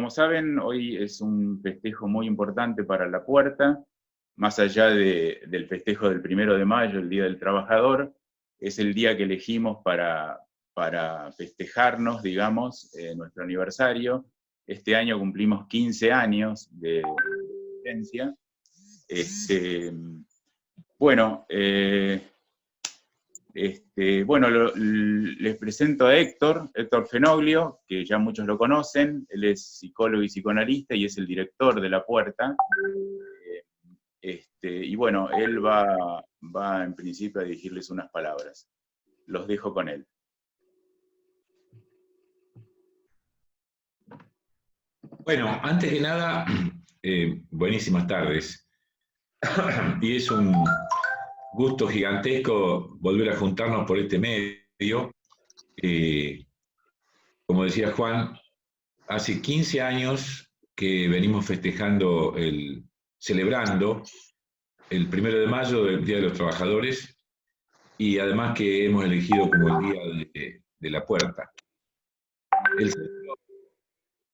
como saben, hoy es un festejo muy importante para La Puerta, más allá del festejo del 1 de mayo, el Día del Trabajador, es el día que elegimos para festejarnos, digamos, nuestro aniversario. Este año cumplimos 15 años de existencia. Bueno, les presento a Héctor Fenoglio, que ya muchos lo conocen. Él es psicólogo y psicoanalista y es el director de La Puerta. Y bueno, él va en principio a dirigirles unas palabras. Los dejo con él. Bueno, antes que nada, buenísimas tardes. Y es un gusto gigantesco volver a juntarnos por este medio. Como decía Juan, hace 15 años que venimos festejando, celebrando el 1 de mayo del Día de los Trabajadores, y además que hemos elegido como el Día de La Puerta.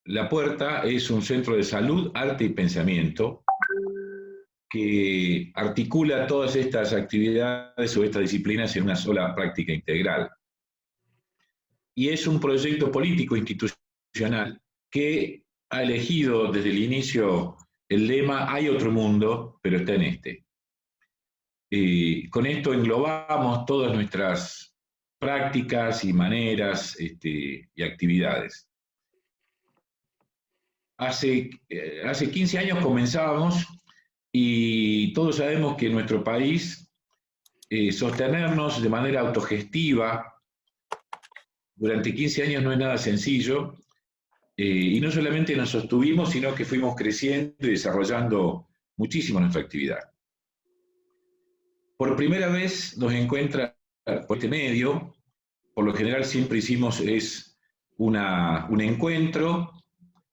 La Puerta es un centro de salud, arte y pensamiento que articula todas estas actividades o estas disciplinas en una sola práctica integral. Y es un proyecto político institucional que ha elegido desde el inicio el lema "Hay otro mundo, pero está en este". Con esto englobamos todas nuestras prácticas y maneras y actividades. Hace 15 años comenzábamos, y todos sabemos que en nuestro país sostenernos de manera autogestiva durante 15 años no es nada sencillo, y no solamente nos sostuvimos, sino que fuimos creciendo y desarrollando muchísimo nuestra actividad. Por primera vez nos encuentra por este medio. Por lo general siempre hicimos un encuentro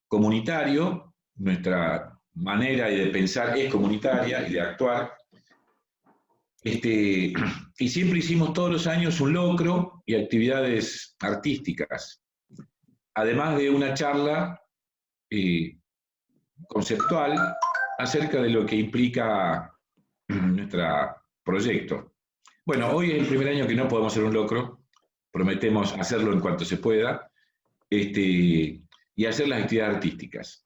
comunitario. Nuestra manera de pensar es comunitaria y de actuar. Y siempre hicimos todos los años un locro y actividades artísticas, además de una charla conceptual acerca de lo que implica nuestro proyecto. Bueno, hoy es el primer año que no podemos hacer un locro, prometemos hacerlo en cuanto se pueda, y hacer las actividades artísticas.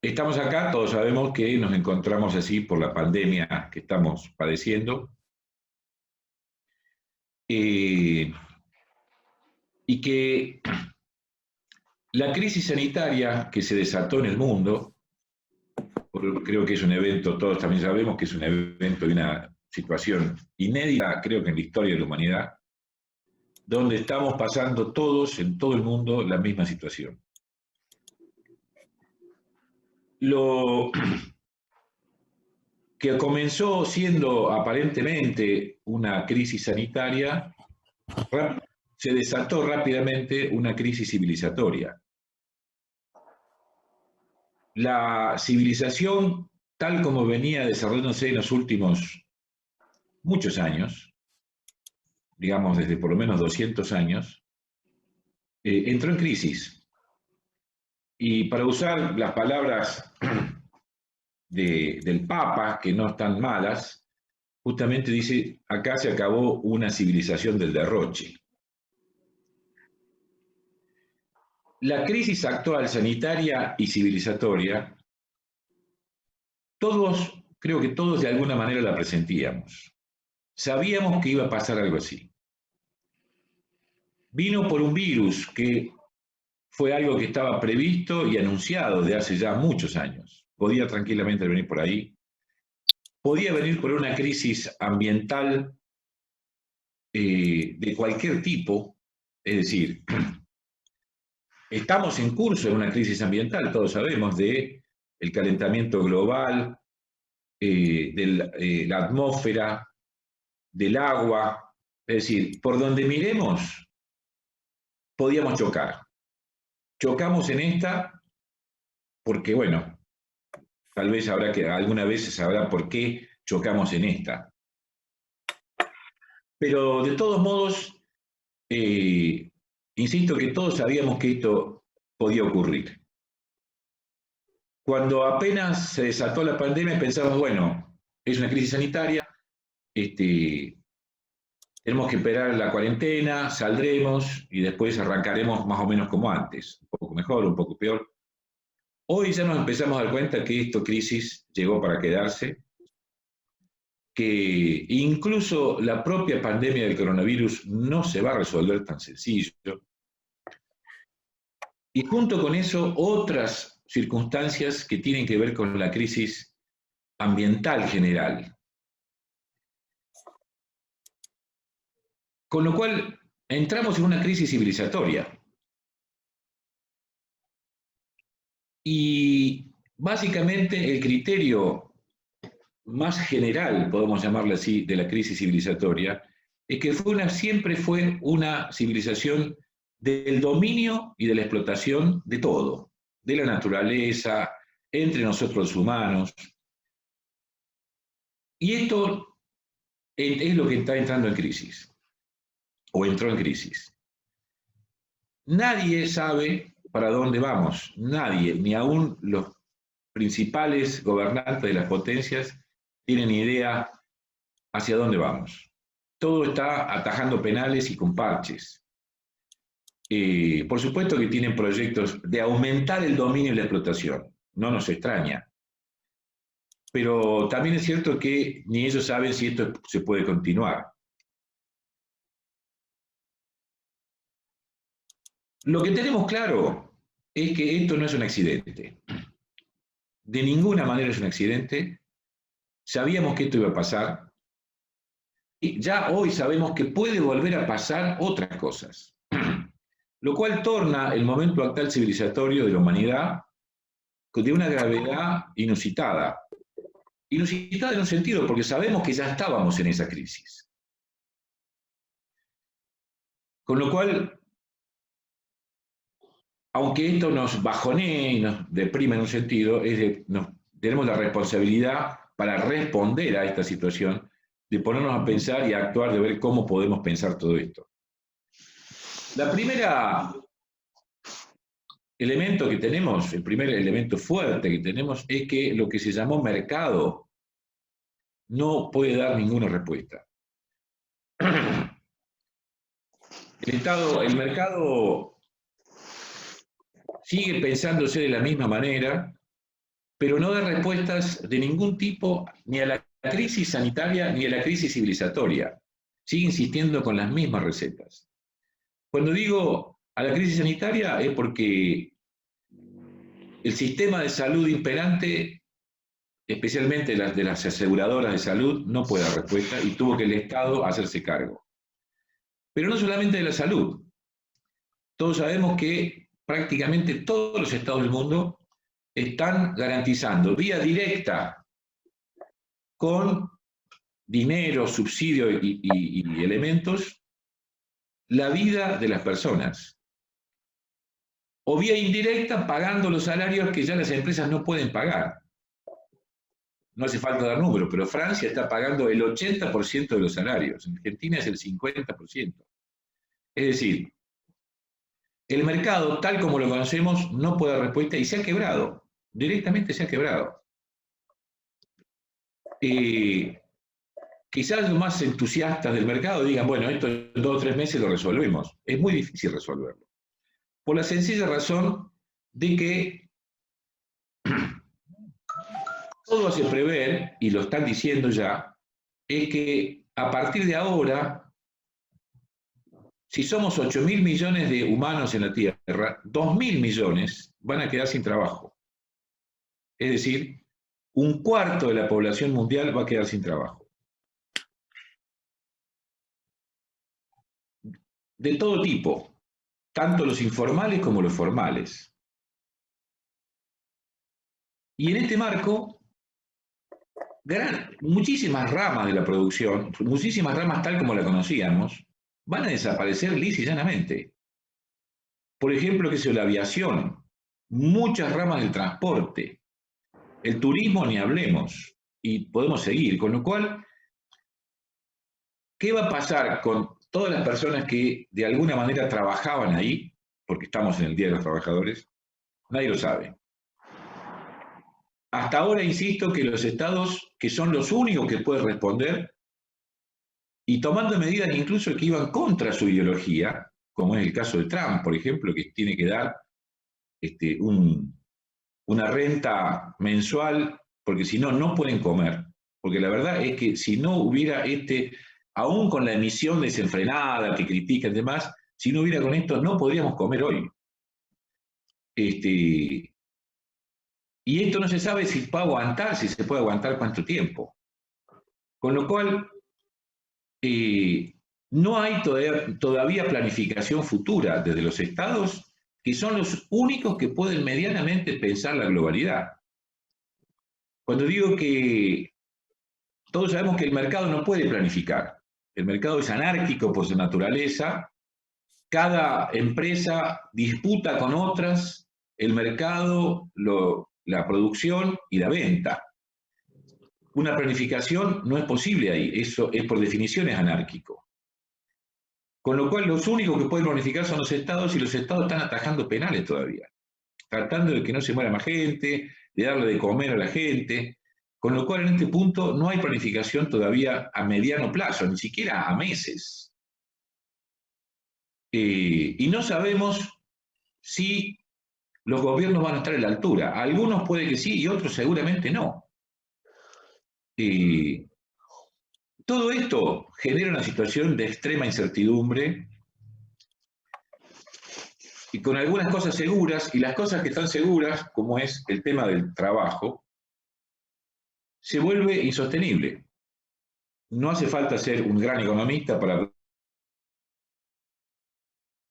Estamos acá, todos sabemos que nos encontramos así por la pandemia que estamos padeciendo, y que la crisis sanitaria que se desató en el mundo, creo que es un evento, todos también sabemos que es un evento de una situación inédita, creo que en la historia de la humanidad, donde estamos pasando todos, en todo el mundo, la misma situación. Lo que comenzó siendo aparentemente una crisis sanitaria, se desató rápidamente una crisis civilizatoria. La civilización, tal como venía desarrollándose en los últimos muchos años, digamos desde por lo menos 200 años, entró en crisis. Y para usar las palabras del Papa, que no están malas, justamente dice: acá se acabó una civilización del derroche. La crisis actual sanitaria y civilizatoria, creo que todos de alguna manera la presentíamos. Sabíamos que iba a pasar algo así. Vino por un virus que fue algo que estaba previsto y anunciado de hace ya muchos años. Podía tranquilamente venir por ahí. Podía venir por una crisis ambiental de cualquier tipo. Es decir, estamos en curso de una crisis ambiental, todos sabemos, del calentamiento global, de la atmósfera, del agua. Es decir, por donde miremos, podíamos chocar. Chocamos en esta porque, bueno, tal vez alguna vez se sabrá por qué chocamos en esta. Pero de todos modos, insisto que todos sabíamos que esto podía ocurrir. Cuando apenas se desató la pandemia pensamos, bueno, es una crisis sanitaria, tenemos que esperar la cuarentena, saldremos y después arrancaremos más o menos como antes, un poco mejor, un poco peor. Hoy ya nos empezamos a dar cuenta que esta crisis llegó para quedarse, que incluso la propia pandemia del coronavirus no se va a resolver tan sencillo. Y junto con eso, otras circunstancias que tienen que ver con la crisis ambiental general. Con lo cual, entramos en una crisis civilizatoria. Y básicamente el criterio más general, podemos llamarle así, de la crisis civilizatoria, es que siempre fue una civilización del dominio y de la explotación de todo, de la naturaleza, entre nosotros los humanos. Y esto es lo que está entrando en crisis, o entró en crisis. Nadie sabe para dónde vamos, nadie, ni aún los principales gobernantes de las potencias tienen idea hacia dónde vamos. Todo está atajando penales y con parches. Por supuesto que tienen proyectos de aumentar el dominio y la explotación, no nos extraña. Pero también es cierto que ni ellos saben si esto se puede continuar. Lo que tenemos claro es que esto no es un accidente. De ninguna manera es un accidente. Sabíamos que esto iba a pasar. Y ya hoy sabemos que puede volver a pasar otras cosas. Lo cual torna el momento actual civilizatorio de la humanidad de una gravedad inusitada. Inusitada en un sentido, porque sabemos que ya estábamos en esa crisis. Con lo cual, aunque esto nos bajonee y nos deprime en un sentido, tenemos la responsabilidad para responder a esta situación, de ponernos a pensar y a actuar, de ver cómo podemos pensar todo esto. La primera elemento que tenemos, el primer elemento fuerte que tenemos, es que lo que se llamó mercado no puede dar ninguna respuesta. El mercado sigue pensándose de la misma manera, pero no da respuestas de ningún tipo ni a la crisis sanitaria ni a la crisis civilizatoria. Sigue insistiendo con las mismas recetas. Cuando digo a la crisis sanitaria es porque el sistema de salud imperante, especialmente de las aseguradoras de salud, no puede dar respuesta y tuvo que el Estado hacerse cargo. Pero no solamente de la salud. Todos sabemos que prácticamente todos los estados del mundo están garantizando vía directa con dinero, subsidio y elementos la vida de las personas. O vía indirecta pagando los salarios que ya las empresas no pueden pagar. No hace falta dar números, pero Francia está pagando el 80% de los salarios, en Argentina es el 50%. Es decir, el mercado, tal como lo conocemos, no puede dar respuesta y se ha quebrado, directamente se ha quebrado. Quizás los más entusiastas del mercado digan, bueno, esto en 2 o 3 meses lo resolvemos. Es muy difícil resolverlo. Por la sencilla razón de que todo hace prever, y lo están diciendo ya, es que a partir de ahora, si somos 8.000 millones de humanos en la Tierra, 2.000 millones van a quedar sin trabajo. Es decir, 1/4 de la población mundial va a quedar sin trabajo. De todo tipo, tanto los informales como los formales. Y en este marco, muchísimas ramas de la producción, muchísimas ramas tal como la conocíamos, van a desaparecer lisa y llanamente. Por ejemplo, que es la aviación, muchas ramas del transporte, el turismo ni hablemos, y podemos seguir. Con lo cual, ¿qué va a pasar con todas las personas que de alguna manera trabajaban ahí, porque estamos en el Día de los Trabajadores, Nadie lo sabe. Hasta ahora insisto que los estados, que son los únicos que pueden responder, y tomando medidas incluso que iban contra su ideología, como es el caso de Trump, por ejemplo, que tiene que dar una renta mensual, porque si no, no pueden comer. Porque la verdad es que si no hubiera aún con la emisión desenfrenada que critican y demás, si no hubiera con esto, no podríamos comer hoy. Y esto no se sabe si va a aguantar, si se puede aguantar cuánto tiempo. Con lo cual, no hay todavía planificación futura desde los estados, que son los únicos que pueden medianamente pensar la globalidad. Cuando digo que todos sabemos que el mercado no puede planificar, el mercado es anárquico por su naturaleza, cada empresa disputa con otras el mercado, la producción y la venta. Una planificación no es posible ahí, eso es por definición es anárquico. Con lo cual los únicos que pueden planificar son los estados y los estados están atajando penales todavía, tratando de que no se muera más gente, de darle de comer a la gente, con lo cual en este punto no hay planificación todavía a mediano plazo, ni siquiera a meses. Y no sabemos si los gobiernos van a estar a la altura. Algunos puede que sí y otros seguramente no. Todo esto genera una situación de extrema incertidumbre y con algunas cosas seguras, y las cosas que están seguras, como es el tema del trabajo, se vuelve insostenible. No hace falta ser un gran economista para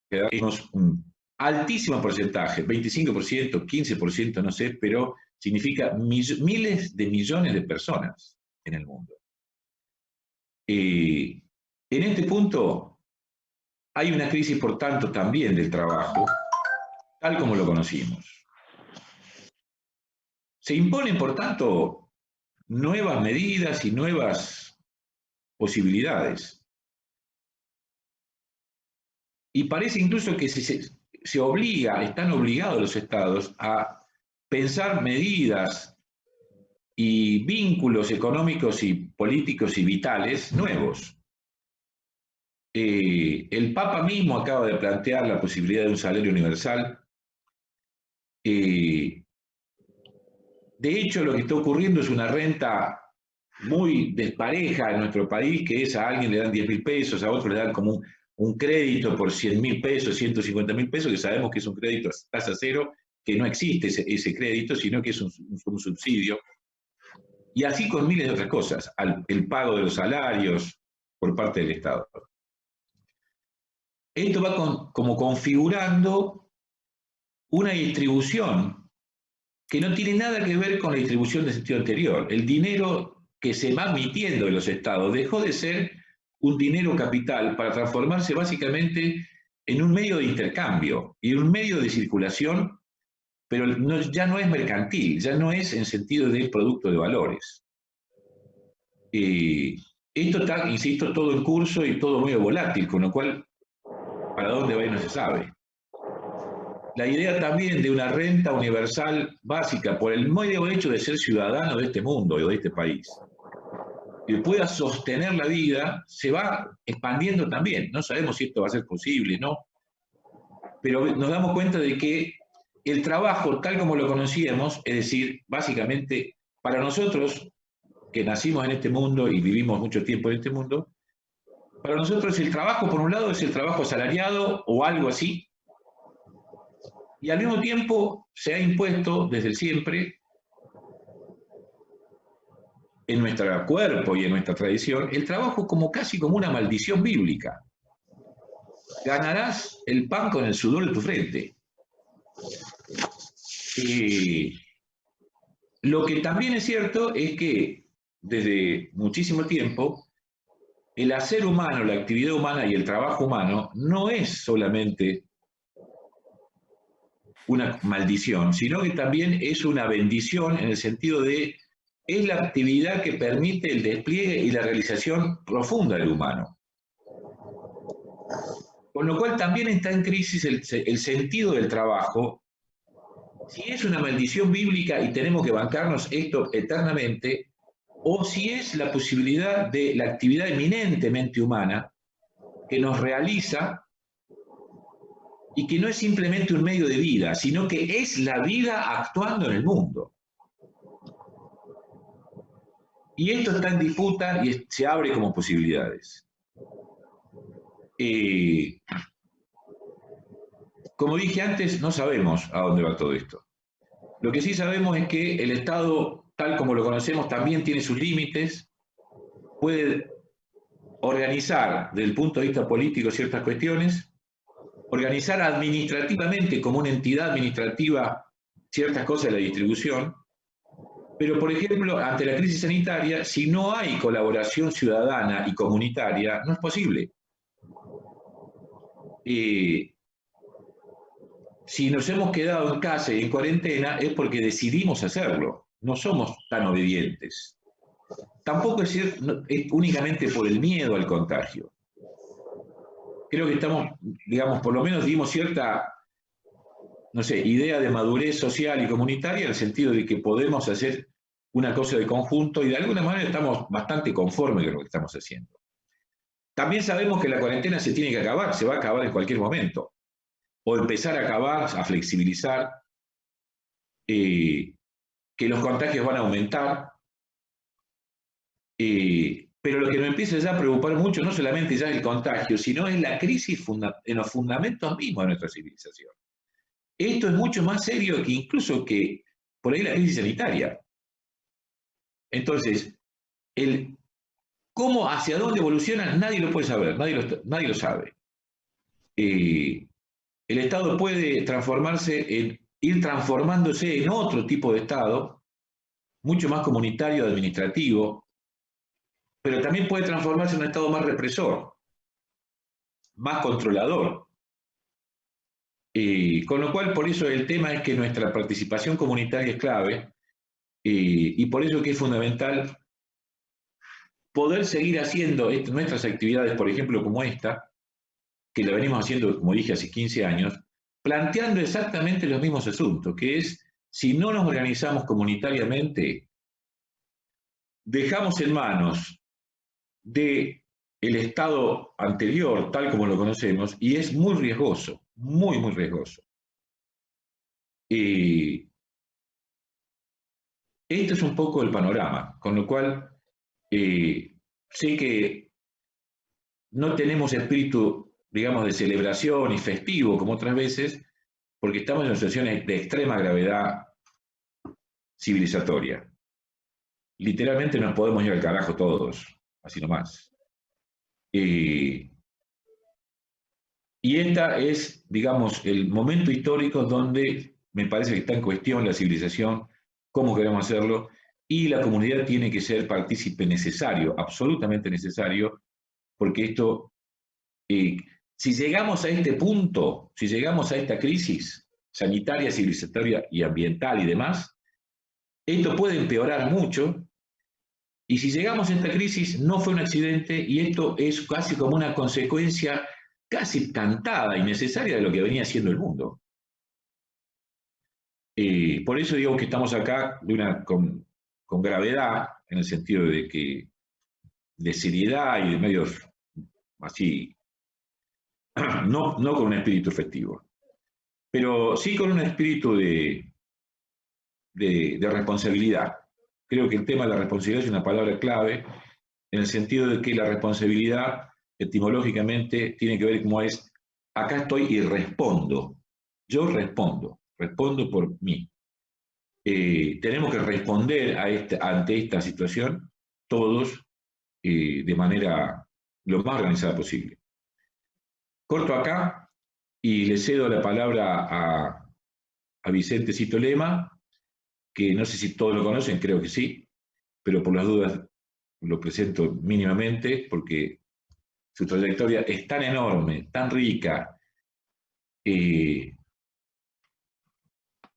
quedarnos un altísimo porcentaje, 25%, 15%, no sé, pero significa miles de millones de personas en el mundo. En este punto hay una crisis, por tanto, también del trabajo, tal como lo conocimos. Se imponen, por tanto, nuevas medidas y nuevas posibilidades. Y parece incluso que se obliga, están obligados los estados a pensar medidas y vínculos económicos y políticos y vitales nuevos. El Papa mismo acaba de plantear la posibilidad de un salario universal. De hecho, lo que está ocurriendo es una renta muy despareja en nuestro país, que es a alguien le dan 10.000 pesos, a otro le dan como un crédito por 100.000 pesos, 150.000 pesos, que sabemos que es un crédito a tasa cero, que no existe ese crédito, sino que es un subsidio. Y así con miles de otras cosas, el pago de los salarios por parte del Estado. Esto va como configurando una distribución que no tiene nada que ver con la distribución del sentido anterior. El dinero que se va emitiendo de los estados dejó de ser un dinero capital para transformarse básicamente en un medio de intercambio y un medio de circulación, pero ya no es mercantil, ya no es en sentido de producto de valores. Esto está, insisto, todo en curso y todo muy volátil, con lo cual, para dónde va y no se sabe. La idea también de una renta universal básica, por el medio hecho de ser ciudadano de este mundo o de este país, que pueda sostener la vida, se va expandiendo también. No sabemos si esto va a ser posible, ¿no? Pero nos damos cuenta de que el trabajo, tal como lo conocíamos, es decir, básicamente, para nosotros, que nacimos en este mundo y vivimos mucho tiempo en este mundo, para nosotros el trabajo, por un lado, es el trabajo asalariado o algo así, y al mismo tiempo se ha impuesto desde siempre en nuestro cuerpo y en nuestra tradición el trabajo casi como una maldición bíblica. Ganarás el pan con el sudor de tu frente. Lo que también es cierto es que desde muchísimo tiempo el hacer humano, la actividad humana y el trabajo humano no es solamente una maldición, sino que también es una bendición en el sentido de es la actividad que permite el despliegue y la realización profunda del humano. Con lo cual también está en crisis el sentido del trabajo si es una maldición bíblica y tenemos que bancarnos esto eternamente, o si es la posibilidad de la actividad eminentemente humana que nos realiza y que no es simplemente un medio de vida, sino que es la vida actuando en el mundo. Y esto está en disputa y se abre como posibilidades. Como dije antes, no sabemos a dónde va todo esto. Lo que sí sabemos es que el Estado, tal como lo conocemos, también tiene sus límites, puede organizar desde el punto de vista político ciertas cuestiones, organizar administrativamente como una entidad administrativa ciertas cosas de la distribución, pero por ejemplo, ante la crisis sanitaria, si no hay colaboración ciudadana y comunitaria, no es posible. Si nos hemos quedado en casa y en cuarentena es porque decidimos hacerlo, no somos tan obedientes. Tampoco es únicamente por el miedo al contagio. Creo que estamos, digamos, por lo menos dimos cierta, no sé, idea de madurez social y comunitaria en el sentido de que podemos hacer una cosa de conjunto y de alguna manera estamos bastante conformes con lo que estamos haciendo. También sabemos que la cuarentena se tiene que acabar, se va a acabar en cualquier momento. O empezar a acabar, a flexibilizar, que los contagios van a aumentar. Pero lo que me empieza ya a preocupar mucho no solamente ya es el contagio, sino es la crisis en los fundamentos mismos de nuestra civilización. Esto es mucho más serio que incluso que por ahí la crisis sanitaria. Entonces, cómo, hacia dónde evoluciona, nadie lo puede saber, nadie lo sabe. El Estado puede ir transformándose en otro tipo de Estado, mucho más comunitario, administrativo, pero también puede transformarse en un Estado más represor, más controlador. Con lo cual, por eso el tema es que nuestra participación comunitaria es clave, y por eso que es fundamental poder seguir haciendo nuestras actividades, por ejemplo, como esta, que la venimos haciendo, como dije, hace 15 años, planteando exactamente los mismos asuntos, que es, si no nos organizamos comunitariamente, dejamos en manos del Estado anterior, tal como lo conocemos, y es muy riesgoso, muy, muy riesgoso. Este es un poco el panorama, con lo cual sé que no tenemos espíritu, digamos, de celebración y festivo como otras veces, porque estamos en situaciones de extrema gravedad civilizatoria. Literalmente nos podemos ir al carajo todos, así nomás. Y esta es, digamos, el momento histórico donde me parece que está en cuestión la civilización, cómo queremos hacerlo, y la comunidad tiene que ser partícipe necesario, absolutamente necesario, porque esto, si llegamos a este punto, si llegamos a esta crisis sanitaria, civilizatoria y ambiental y demás, esto puede empeorar mucho, y si llegamos a esta crisis no fue un accidente, y esto es casi como una consecuencia casi cantada y necesaria de lo que venía haciendo el mundo. Por eso digo que estamos acá con gravedad, en el sentido de seriedad y de medios así, no con un espíritu festivo, pero sí con un espíritu de responsabilidad. Creo que el tema de la responsabilidad es una palabra clave, en el sentido de que la responsabilidad etimológicamente tiene que ver como es, acá estoy y respondo. Yo respondo por mí. Tenemos que responder ante esta situación todos de manera lo más organizada posible. Corto acá y le cedo la palabra a Vicente Cito Lema, que no sé si todos lo conocen, creo que sí, pero por las dudas lo presento mínimamente porque su trayectoria es tan enorme, tan rica y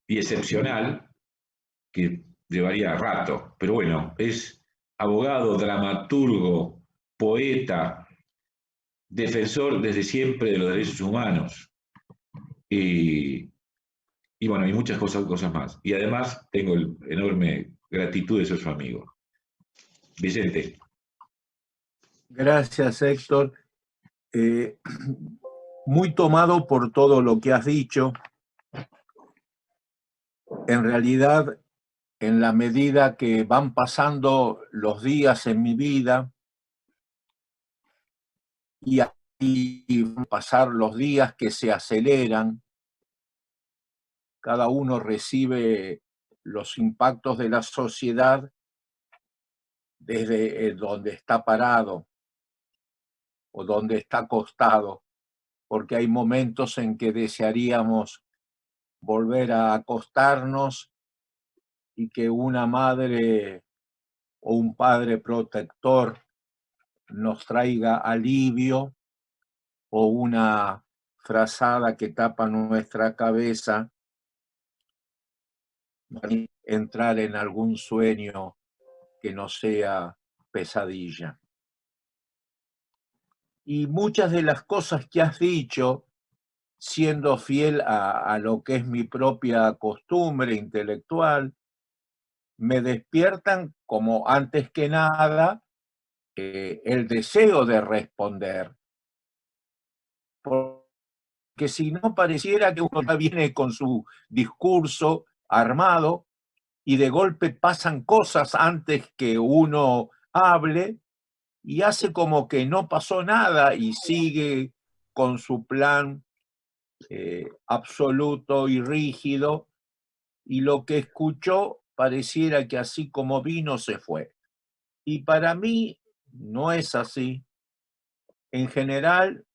excepcional que llevaría rato. Pero bueno, es abogado, dramaturgo, poeta, defensor desde siempre de los derechos humanos. Y Y bueno, y muchas cosas más. Y además tengo enorme gratitud de ser su amigo. Vicente. Gracias, Héctor. Muy tomado por todo lo que has dicho. En realidad, en la medida que van pasando los días en mi vida y van a pasar los días que se aceleran, cada uno recibe los impactos de la sociedad desde donde está parado o donde está acostado, porque hay momentos en que desearíamos volver a acostarnos y que una madre o un padre protector nos traiga alivio, o una frazada que tapa nuestra cabeza, entrar en algún sueño que no sea pesadilla. Y muchas de las cosas que has dicho, siendo fiel a lo que es mi propia costumbre intelectual, me despiertan como antes que nada el deseo de responder. Porque si no, pareciera que uno ya viene con su discurso armado y de golpe pasan cosas antes que uno hable y hace como que no pasó nada y sigue con su plan absoluto y rígido, y lo que escuchó pareciera que así como vino se fue. Y para mí no es así. En general,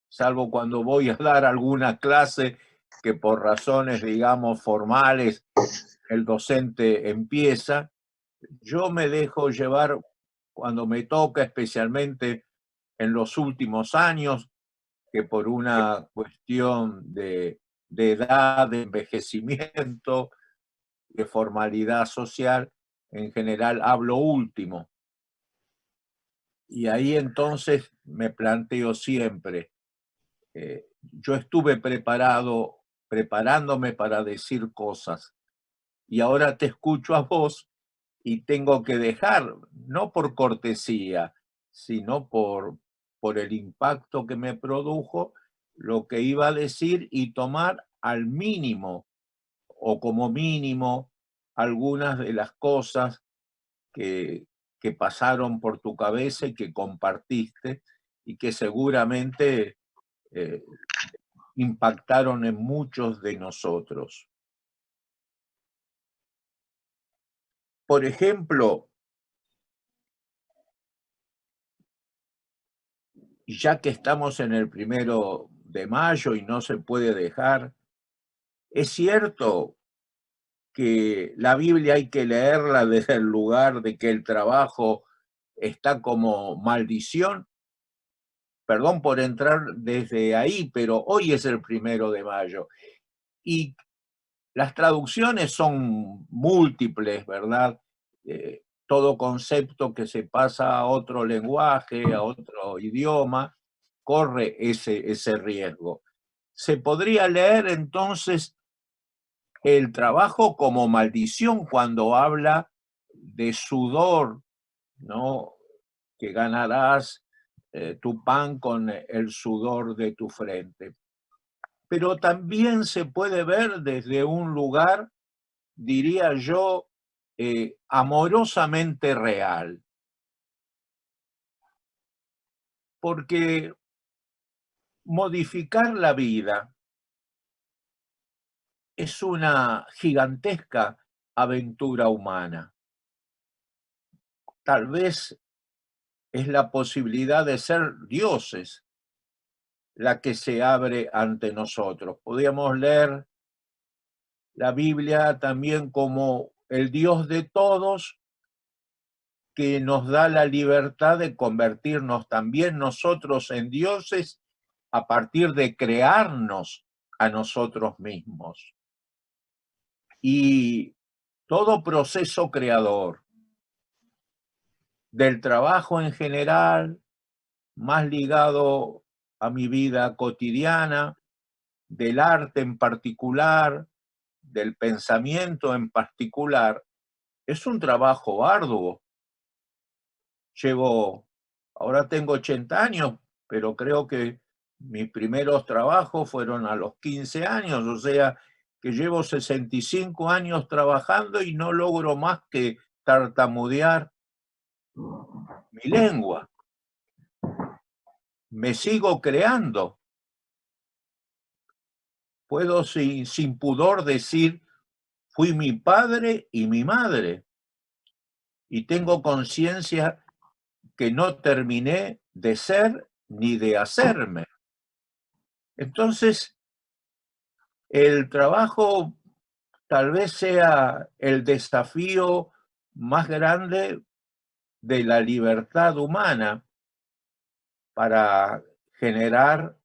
salvo cuando voy a dar alguna clase que por razones, digamos, formales, el docente empieza, yo me dejo llevar cuando me toca, especialmente en los últimos años, que por una cuestión de edad, de envejecimiento, de formalidad social, en general hablo último. Y ahí entonces me planteo siempre, yo estuve preparándome para decir cosas, y ahora te escucho a vos y tengo que dejar, no por cortesía, sino por el impacto que me produjo, lo que iba a decir, y tomar al mínimo o como mínimo algunas de las cosas que pasaron por tu cabeza y que compartiste y que seguramente impactaron en muchos de nosotros. Por ejemplo, ya que estamos en el 1 de mayo y no se puede dejar, es cierto que la Biblia hay que leerla desde el lugar de que el trabajo está como maldición. Perdón por entrar desde ahí, pero hoy es el 1 de mayo. Y las traducciones son múltiples, ¿verdad? Todo concepto que se pasa a otro lenguaje, a otro idioma, corre ese riesgo. Se podría leer entonces el trabajo como maldición cuando habla de sudor, ¿no? Que ganarás tu pan con el sudor de tu frente. Pero también se puede ver desde un lugar, diría yo, amorosamente real. Porque modificar la vida es una gigantesca aventura humana. Tal vez es la posibilidad de ser dioses la que se abre ante nosotros. Podríamos leer la Biblia también como el Dios de todos, que nos da la libertad de convertirnos también nosotros en dioses a partir de crearnos a nosotros mismos. Y todo proceso creador, del trabajo en general, más ligado a mi vida cotidiana, del arte en particular, del pensamiento en particular, es un trabajo arduo. Ahora tengo 80 años, pero creo que mis primeros trabajos fueron a los 15 años, o sea que llevo 65 años trabajando y no logro más que tartamudear mi lengua. Me sigo creando. Puedo sin pudor decir, fui mi padre y mi madre, y tengo conciencia que no terminé de ser ni de hacerme. Entonces, el trabajo tal vez sea el desafío más grande de la libertad humana para generar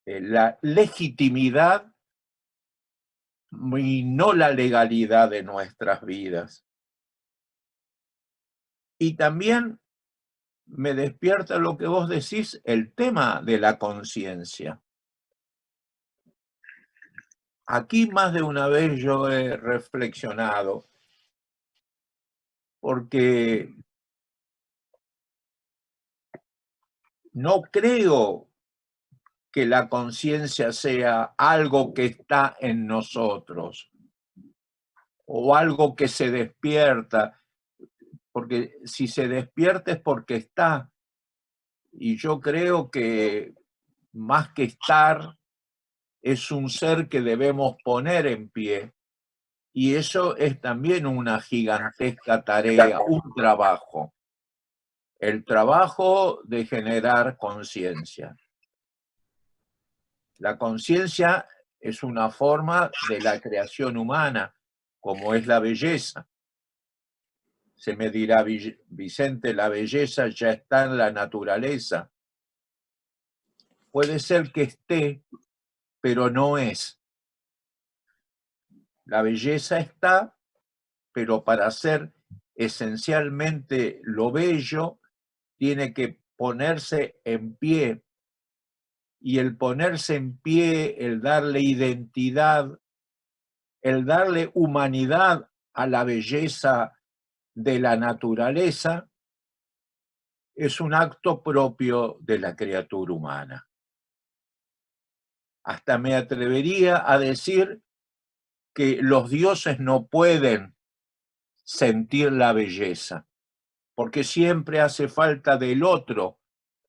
la legitimidad y no la legalidad de nuestras vidas. Y también me despierta lo que vos decís, el tema de la conciencia. Aquí más de una vez yo he reflexionado, porque no creo que la conciencia sea algo que está en nosotros o algo que se despierta, porque si se despierta es porque está. Y yo creo que más que estar, es un ser que debemos poner en pie. Y eso es también una gigantesca tarea, un trabajo. El trabajo de generar conciencia. La conciencia es una forma de la creación humana, como es la belleza. Se me dirá, Vicente, la belleza ya está en la naturaleza. Puede ser que esté, pero no es. La belleza está, pero para ser esencialmente lo bello, tiene que ponerse en pie. Y el ponerse en pie, el darle identidad, el darle humanidad a la belleza de la naturaleza, es un acto propio de la criatura humana. Hasta me atrevería a decir que los dioses no pueden sentir la belleza, porque siempre hace falta del otro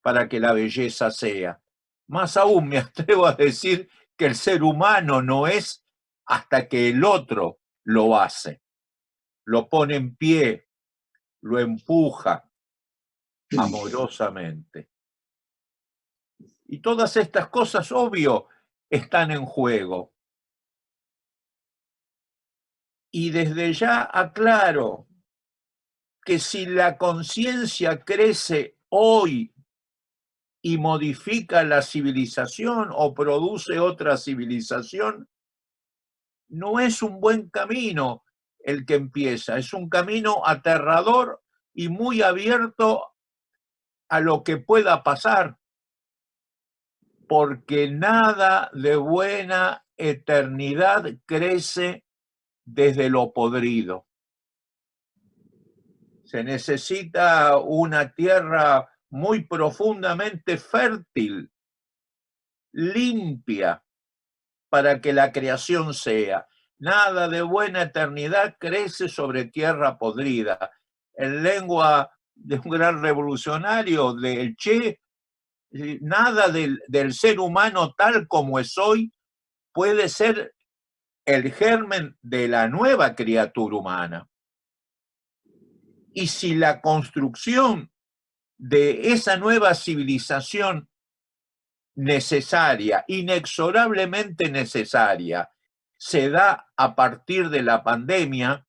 para que la belleza sea. Más aún me atrevo a decir que el ser humano no es hasta que el otro lo hace, lo pone en pie, lo empuja amorosamente. Y todas estas cosas, obvio, están en juego. Y desde ya aclaro que si la conciencia crece hoy y modifica la civilización o produce otra civilización, no es un buen camino el que empieza, es un camino aterrador y muy abierto a lo que pueda pasar, porque nada de buena eternidad crece desde lo podrido. Se necesita una tierra muy profundamente fértil, limpia, para que la creación sea. Nada de buena eternidad crece sobre tierra podrida. En lengua de un gran revolucionario, del Che, nada del ser humano tal como es hoy puede ser el germen de la nueva criatura humana. Y si la construcción de esa nueva civilización necesaria, inexorablemente necesaria, se da a partir de la pandemia,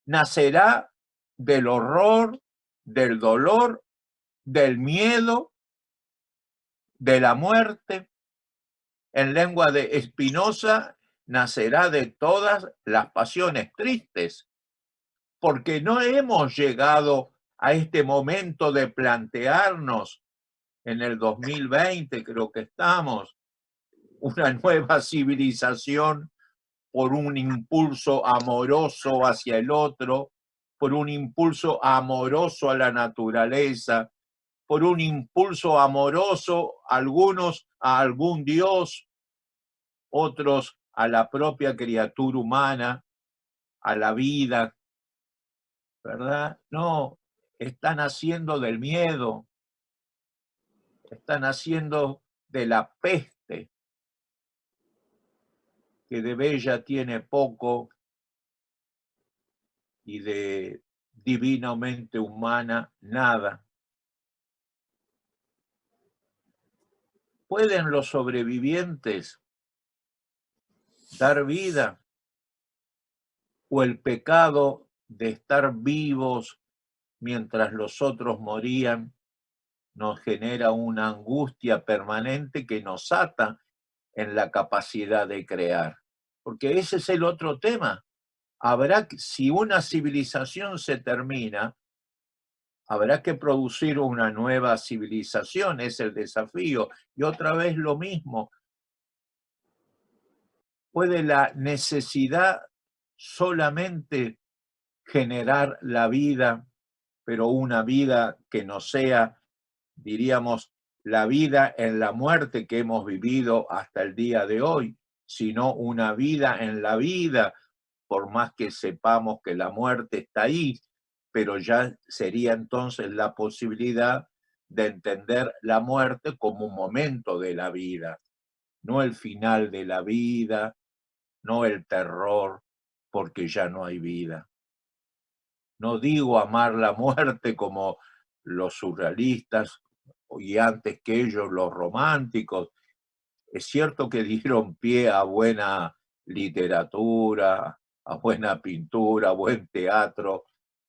nacerá del horror, del dolor, del miedo, de la muerte. En lengua de Spinoza, nacerá de todas las pasiones tristes, porque no hemos llegado a este momento de plantearnos, en el 2020 creo que estamos, una nueva civilización por un impulso amoroso hacia el otro, por un impulso amoroso a la naturaleza, por un impulso amoroso, algunos a algún Dios, otros a la propia criatura humana, a la vida, ¿verdad? No, están haciendo del miedo, están haciendo de la peste, que de bella tiene poco y de divinamente humana nada. ¿Pueden los sobrevivientes dar vida? ¿O el pecado de estar vivos mientras los otros morían nos genera una angustia permanente que nos ata en la capacidad de crear? Porque ese es el otro tema. Si una civilización se termina, habrá que producir una nueva civilización, es el desafío. Y otra vez lo mismo. ¿Puede la necesidad solamente generar la vida, pero una vida que no sea, diríamos, la vida en la muerte que hemos vivido hasta el día de hoy, sino una vida en la vida, por más que sepamos que la muerte está ahí, pero ya sería entonces la posibilidad de entender la muerte como un momento de la vida, no el final de la vida, no el terror, porque ya no hay vida. No digo amar la muerte como los surrealistas y antes que ellos los románticos. Es cierto que dieron pie a buena literatura, a buena pintura, a buen teatro,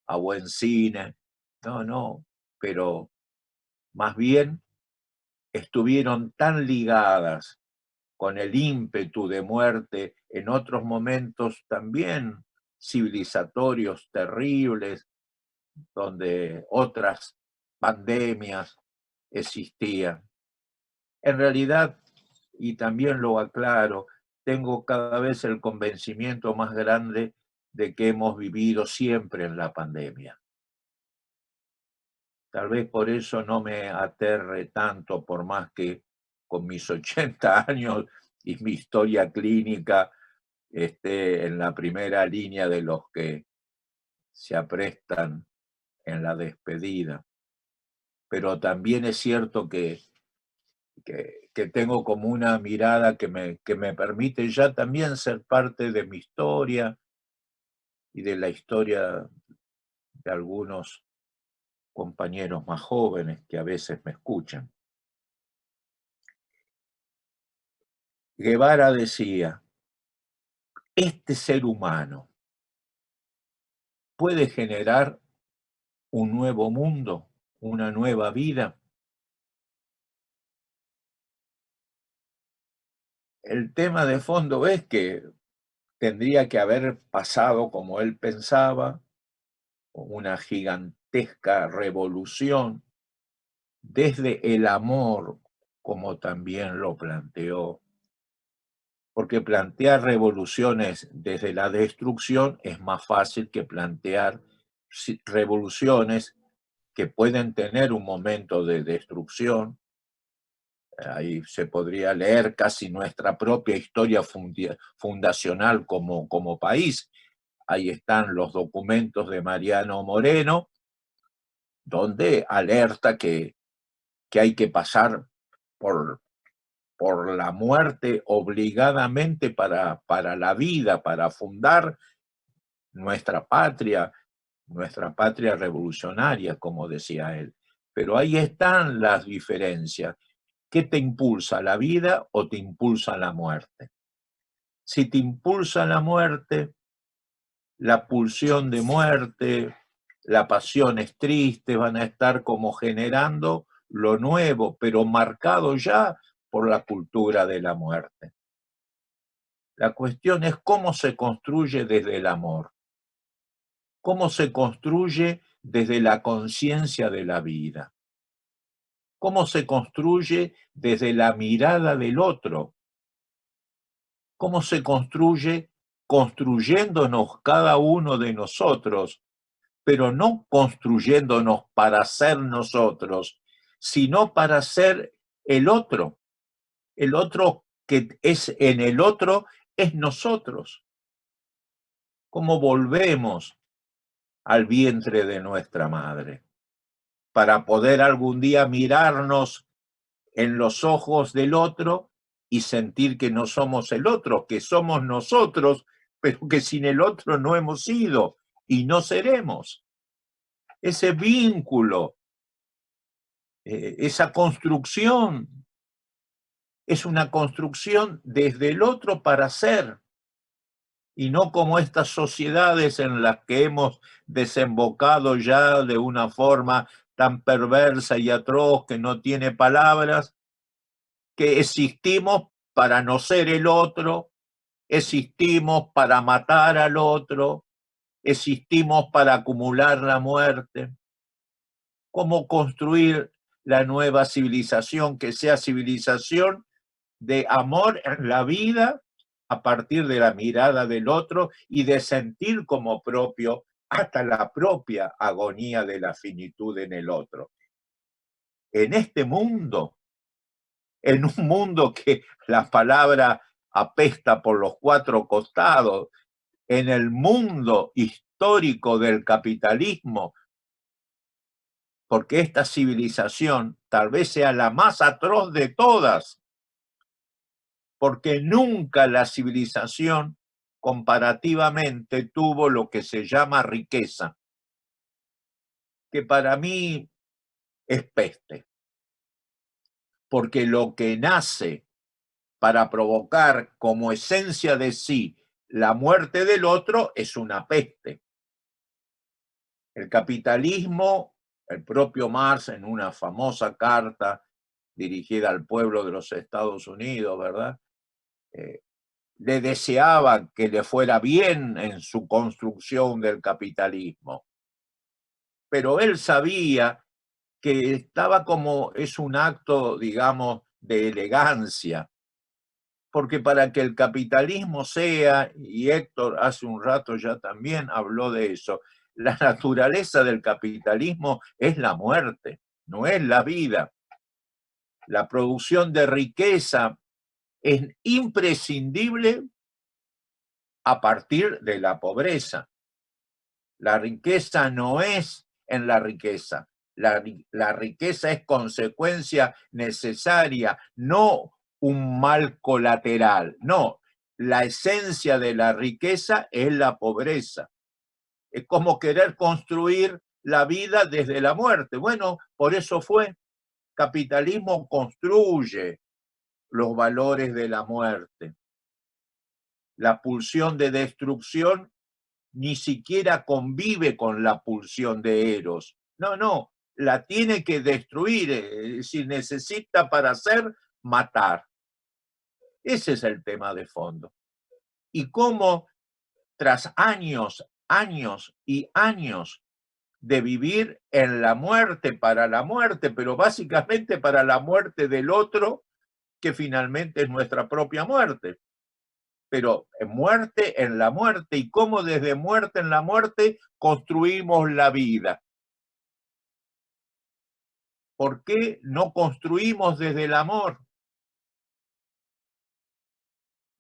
a buen cine. No, pero más bien estuvieron tan ligadas con el ímpetu de muerte en otros momentos también civilizatorios terribles, donde otras pandemias existían. En realidad, y también lo aclaro, tengo cada vez el convencimiento más grande de que hemos vivido siempre en la pandemia. Tal vez por eso no me aterre tanto, por más que con mis 80 años y mi historia clínica esté en la primera línea de los que se aprestan en la despedida. Pero también es cierto que tengo como una mirada que me permite ya también ser parte de mi historia y de la historia de algunos compañeros más jóvenes que a veces me escuchan. Guevara decía, este ser humano puede generar un nuevo mundo, una nueva vida. El tema de fondo es que tendría que haber pasado como él pensaba, una gigantesca revolución desde el amor, como también lo planteó, porque plantear revoluciones desde la destrucción es más fácil que plantear revoluciones que pueden tener un momento de destrucción. Ahí se podría leer casi nuestra propia historia fundacional como país. Ahí están los documentos de Mariano Moreno, donde alerta que hay que pasar por la muerte obligadamente para la vida, para fundar nuestra patria revolucionaria, como decía él. Pero ahí están las diferencias. ¿Qué te impulsa, la vida o te impulsa la muerte? Si te impulsa la muerte, la pulsión de muerte, la pasión es triste, van a estar como generando lo nuevo, pero marcado ya por la cultura de la muerte. La cuestión es cómo se construye desde el amor, cómo se construye desde la conciencia de la vida, cómo se construye desde la mirada del otro, cómo se construye construyéndonos cada uno de nosotros, pero no construyéndonos para ser nosotros, sino para ser el otro que es en el otro es nosotros. ¿Cómo volvemos al vientre de nuestra madre? Para poder algún día mirarnos en los ojos del otro y sentir que no somos el otro, que somos nosotros, pero que sin el otro no hemos sido y no seremos. Ese vínculo, esa construcción, es una construcción desde el otro para ser, y no como estas sociedades en las que hemos desembocado ya de una forma tan perversa y atroz que no tiene palabras, que existimos para no ser el otro, existimos para matar al otro, existimos para acumular la muerte. ¿Cómo construir la nueva civilización que sea civilización de amor en la vida a partir de la mirada del otro y de sentir como propio hasta la propia agonía de la finitud en el otro? En este mundo, en un mundo que la palabra apesta por los cuatro costados, en el mundo histórico del capitalismo, porque esta civilización tal vez sea la más atroz de todas, porque nunca la civilización comparativamente tuvo lo que se llama riqueza, que para mí es peste, porque lo que nace para provocar como esencia de sí la muerte del otro es una peste. El capitalismo, el propio Marx en una famosa carta dirigida al pueblo de los Estados Unidos, ¿verdad? Le deseaba que le fuera bien en su construcción del capitalismo. Pero él sabía que estaba como, es un acto, digamos, de elegancia, porque para que el capitalismo sea, y Héctor hace un rato ya también habló de eso, la naturaleza del capitalismo es la muerte, no es la vida. La producción de riqueza es imprescindible a partir de la pobreza. La riqueza no es en la riqueza. La riqueza es consecuencia necesaria, no un mal colateral. No, la esencia de la riqueza es la pobreza. Es como querer construir la vida desde la muerte. Bueno, por eso fue. Capitalismo construye los valores de la muerte. La pulsión de destrucción ni siquiera convive con la pulsión de Eros. No, la tiene que destruir, si necesita para hacer, matar. Ese es el tema de fondo. Y cómo tras años y años de vivir en la muerte, para la muerte, pero básicamente para la muerte del otro, que finalmente es nuestra propia muerte. Pero muerte en la muerte, y cómo desde muerte en la muerte construimos la vida. ¿Por qué no construimos desde el amor?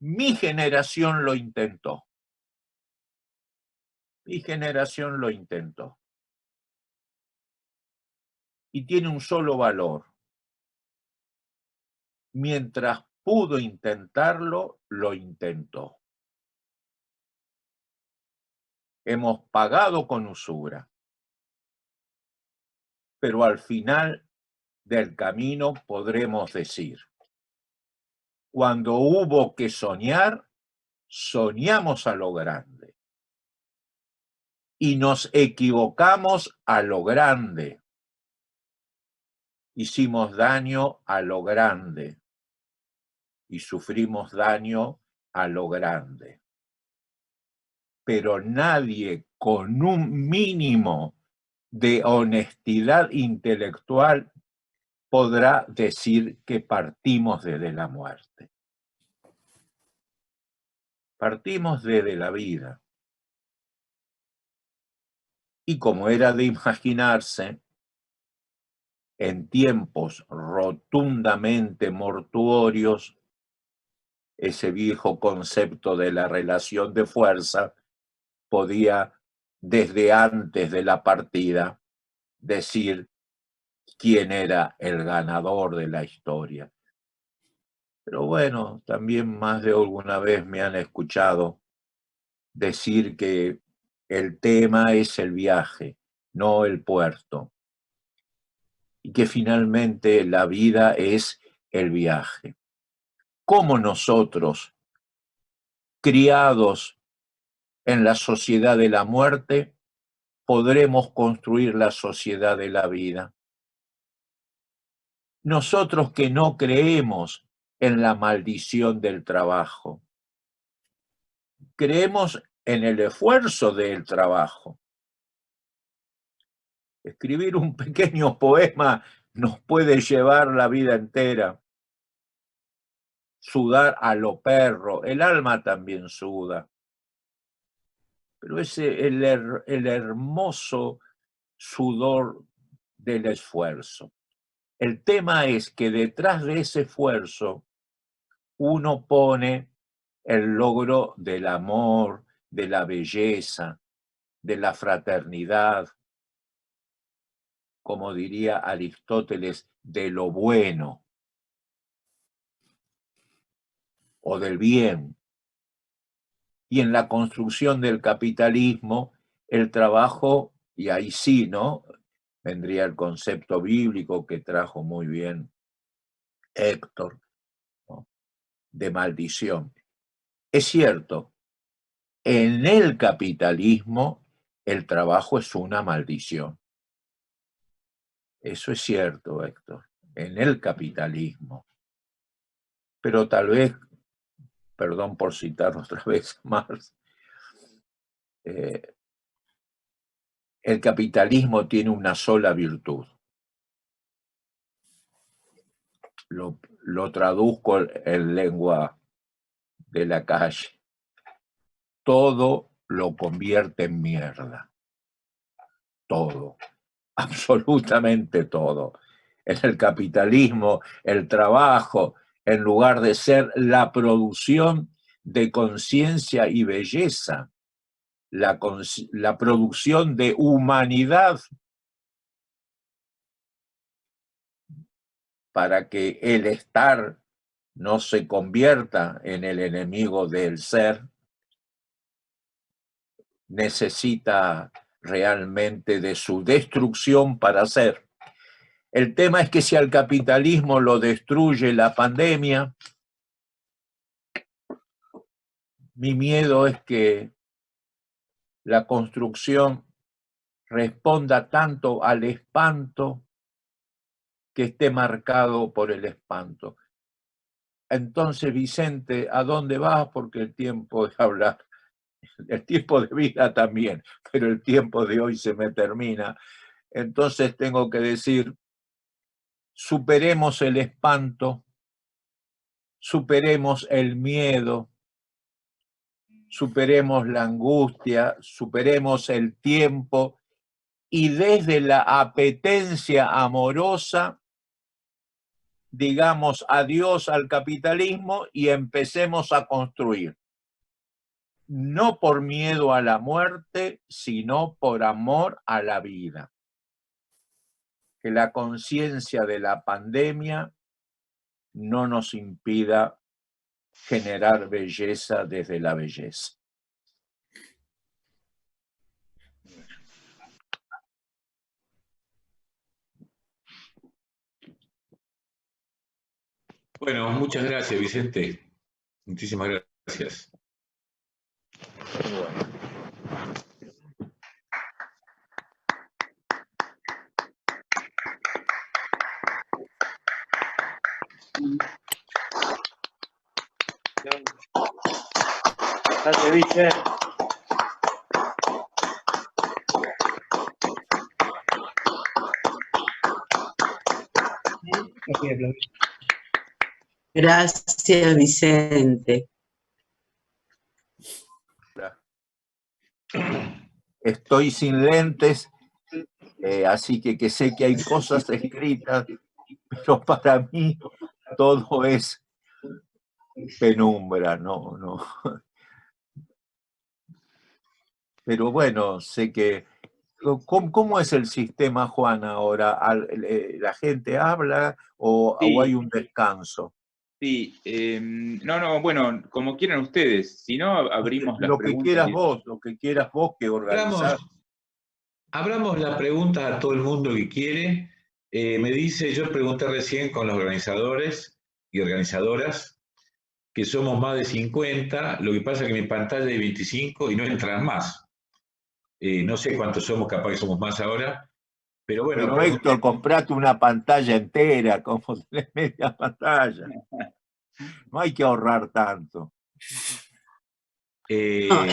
Mi generación lo intentó. Mi generación lo intentó. Y tiene un solo valor. Mientras pudo intentarlo, lo intentó. Hemos pagado con usura, pero al final del camino podremos decir: cuando hubo que soñar, soñamos a lo grande. Y nos equivocamos a lo grande. Hicimos daño a lo grande. Y sufrimos daño a lo grande. Pero nadie con un mínimo de honestidad intelectual podrá decir que partimos desde la muerte. Partimos desde la vida. Y como era de imaginarse, en tiempos rotundamente mortuorios, ese viejo concepto de la relación de fuerza podía, desde antes de la partida, decir quién era el ganador de la historia. Pero bueno, también más de alguna vez me han escuchado decir que el tema es el viaje, no el puerto, y que finalmente la vida es el viaje. ¿Cómo nosotros, criados en la sociedad de la muerte, podremos construir la sociedad de la vida? Nosotros que no creemos en la maldición del trabajo, creemos en el esfuerzo del trabajo. Escribir un pequeño poema nos puede llevar la vida entera. Sudar a lo perro, el alma también suda. Pero es el hermoso sudor del esfuerzo. El tema es que detrás de ese esfuerzo uno pone el logro del amor, de la belleza, de la fraternidad, como diría Aristóteles, de lo bueno o del bien. Y en la construcción del capitalismo, el trabajo, y ahí sí, ¿no? Vendría el concepto bíblico que trajo muy bien Héctor, ¿no? De maldición. Es cierto, en el capitalismo el trabajo es una maldición. Eso es cierto, Héctor, en el capitalismo. Pero tal vez, perdón por citar otra vez Marx, el capitalismo tiene una sola virtud. Lo traduzco en lengua de la calle. Todo lo convierte en mierda. Todo. Absolutamente todo. En el capitalismo, el trabajo, en lugar de ser la producción de conciencia y belleza, la producción de humanidad, para que el estar no se convierta en el enemigo del ser, necesita realmente de su destrucción para ser. El tema es que si al capitalismo lo destruye la pandemia, mi miedo es que la construcción responda tanto al espanto que esté marcado por el espanto. Entonces, Vicente, ¿a dónde vas? Porque el tiempo de hablar, el tiempo de vida también, pero el tiempo de hoy se me termina. Entonces tengo que decir, superemos el espanto, superemos el miedo, superemos la angustia, superemos el tiempo y desde la apetencia amorosa digamos adiós al capitalismo y empecemos a construir. No por miedo a la muerte, sino por amor a la vida. Que la conciencia de la pandemia no nos impida generar belleza desde la belleza. Bueno, muchas gracias, Vicente. Muchísimas gracias. Gracias, Vicente. Gracias, Vicente. Estoy sin lentes, así que sé que hay cosas escritas, pero para mí todo es penumbra, no. Pero bueno, sé que... ¿Cómo es el sistema, Juan, ahora? ¿La gente habla o hay Sí, un descanso? sí. No, bueno, como quieran ustedes. Si no, abrimos las preguntas. Lo que quieras vos que Abramos, organizás. abramos la pregunta a todo el mundo que quiere. Me dice, yo pregunté recién con los organizadores y organizadoras, que somos más de 50, lo que pasa es que mi pantalla es de 25 y no entran más. No sé cuántos somos, capaz que somos más ahora, pero bueno, Pero Héctor, comprate una pantalla entera, como tenés media pantalla. No hay que ahorrar tanto. No,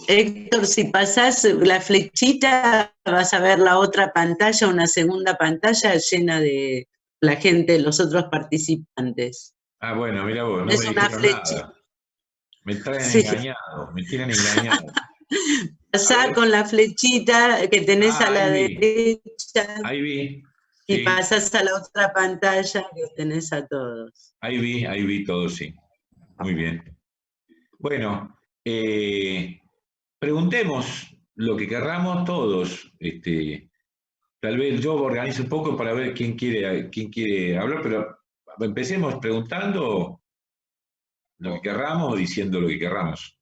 Héctor, si pasás la flechita, vas a ver la otra pantalla, una segunda pantalla llena de la gente, los otros participantes. bueno, mira vos, no me Es una dijeron flechita. nada. Me traen Sí. engañado, me tienen engañado. Pasá con la flechita que tenés a la Ahí vi, derecha ahí vi, y sí, pasás a la otra pantalla que tenés a todos. ahí vi todo, sí. Muy bien. Bueno, preguntemos lo que querramos todos. Tal vez yo organizo un poco para ver quién quiere hablar, pero empecemos preguntando lo que querramos o diciendo lo que querramos.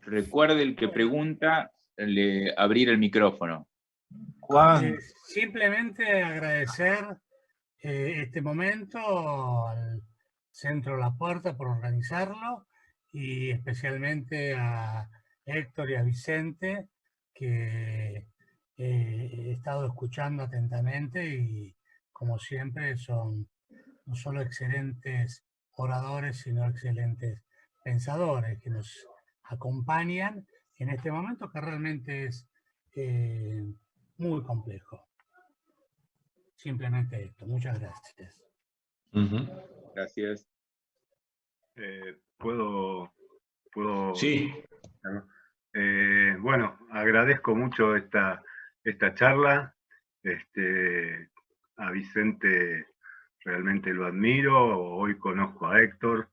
Recuerde el que pregunta, abrir el micrófono. Juan, Simplemente agradecer este momento al Centro La Puerta por organizarlo y especialmente a Héctor y a Vicente, que he estado escuchando atentamente y como siempre son no solo excelentes oradores, sino excelentes pensadores que nos acompañan en este momento que realmente es muy complejo. Simplemente esto. Muchas gracias. Gracias. ¿Puedo? Sí. Bueno, agradezco mucho esta charla. A Vicente realmente lo admiro, hoy conozco a Héctor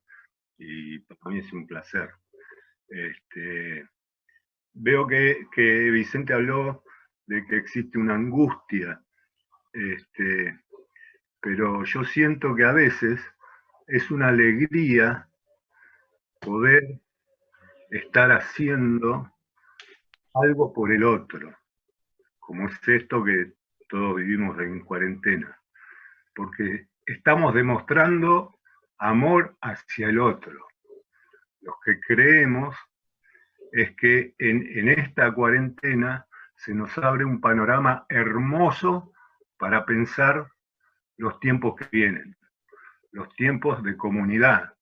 y para mí es un placer. Veo que Vicente habló de que existe una angustia, pero yo siento que a veces es una alegría poder estar haciendo algo por el otro, como es esto que todos vivimos en cuarentena, porque estamos demostrando amor hacia el otro. Los que creemos es que en esta cuarentena se nos abre un panorama hermoso para pensar los tiempos que vienen, los tiempos de comunidad,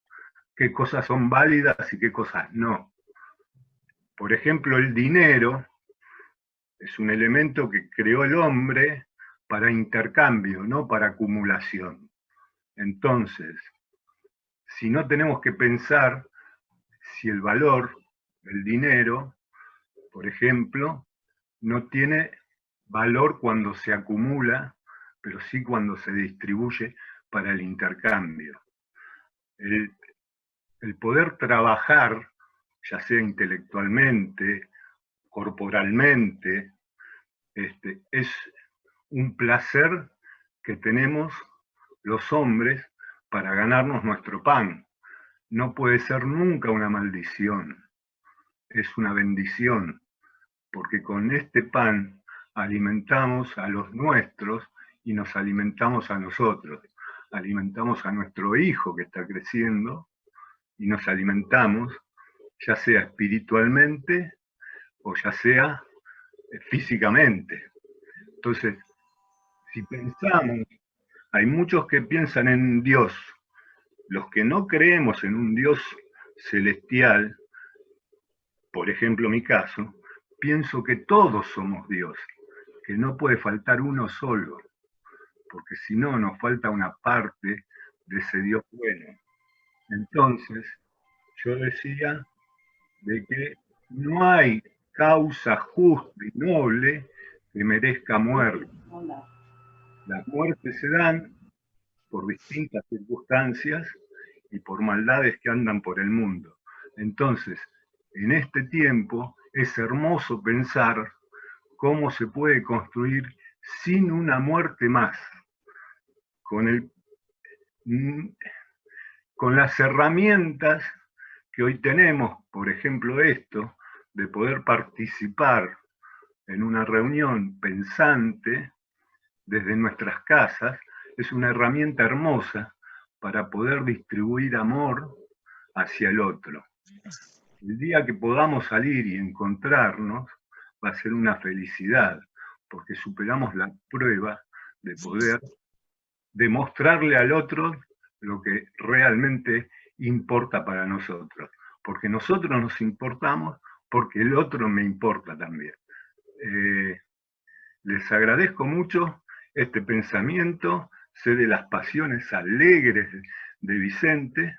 qué cosas son válidas y qué cosas no. Por ejemplo, el dinero es un elemento que creó el hombre para intercambio, no para acumulación. Entonces, si no tenemos que pensar si el valor, el dinero, por ejemplo, no tiene valor cuando se acumula, pero sí cuando se distribuye para el intercambio. El poder trabajar, ya sea intelectualmente, corporalmente, es un placer que tenemos los hombres para ganarnos nuestro pan. No puede ser nunca una maldición, es una bendición, porque con este pan alimentamos a los nuestros y nos alimentamos a nosotros. Alimentamos a nuestro hijo que está creciendo y nos alimentamos, ya sea espiritualmente o ya sea físicamente. Entonces, si pensamos, hay muchos que piensan en Dios. Los que no creemos en un Dios celestial, por ejemplo mi caso, pienso que todos somos Dios, que no puede faltar uno solo, porque si no nos falta una parte de ese Dios bueno. Entonces, yo decía de que no hay causa justa y noble que merezca muerte. Las muertes se dan por distintas circunstancias y por maldades que andan por el mundo. Entonces, en este tiempo es hermoso pensar cómo se puede construir sin una muerte más, con las herramientas que hoy tenemos, por ejemplo esto, de poder participar en una reunión pensante desde nuestras casas, es una herramienta hermosa para poder distribuir amor hacia el otro. El día que podamos salir y encontrarnos va a ser una felicidad, porque superamos la prueba de poder demostrarle al otro lo que realmente importa para nosotros, porque nosotros nos importamos, porque el otro me importa también. Les agradezco mucho este pensamiento, sé de las pasiones alegres de Vicente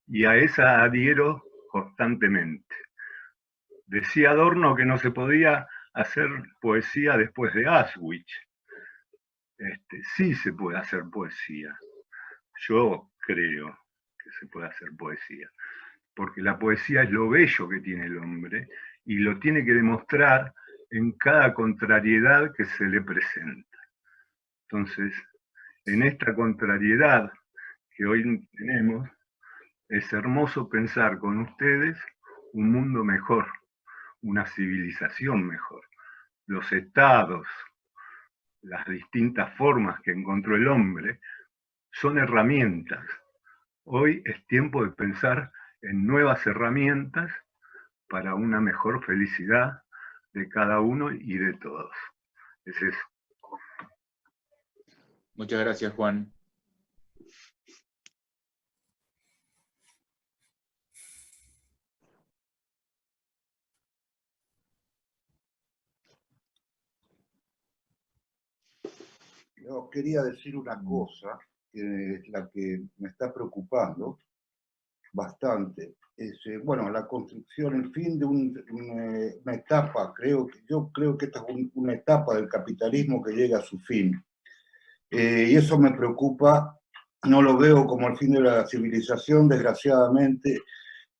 y a esa adhiero constantemente. Decía Adorno que no se podía hacer poesía después de Auschwitz. Sí se puede hacer poesía. Yo creo que se puede hacer poesía, porque la poesía es lo bello que tiene el hombre y lo tiene que demostrar en cada contrariedad que se le presenta. Entonces, en esta contrariedad que hoy tenemos, es hermoso pensar con ustedes un mundo mejor, una civilización mejor. Los estados, las distintas formas que encontró el hombre, son herramientas. Hoy es tiempo de pensar en nuevas herramientas para una mejor felicidad de cada uno y de todos. Es eso. Muchas gracias, Juan. Yo quería decir una cosa, que es la que me está preocupando bastante. Es, bueno, la construcción, el fin de una etapa, yo creo que esta es una etapa del capitalismo que llega a su fin. Y eso me preocupa, no lo veo como el fin de la civilización, desgraciadamente.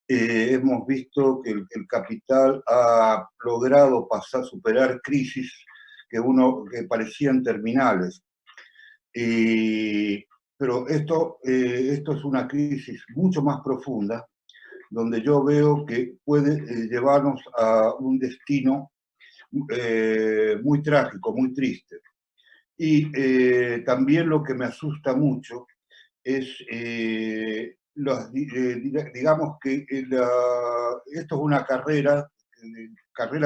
Hemos visto que el capital ha logrado superar crisis que parecían terminales. Pero esto es una crisis mucho más profunda, donde yo veo que puede llevarnos a un destino muy trágico, muy triste. Y también lo que me asusta mucho es, digamos que esto es una carrera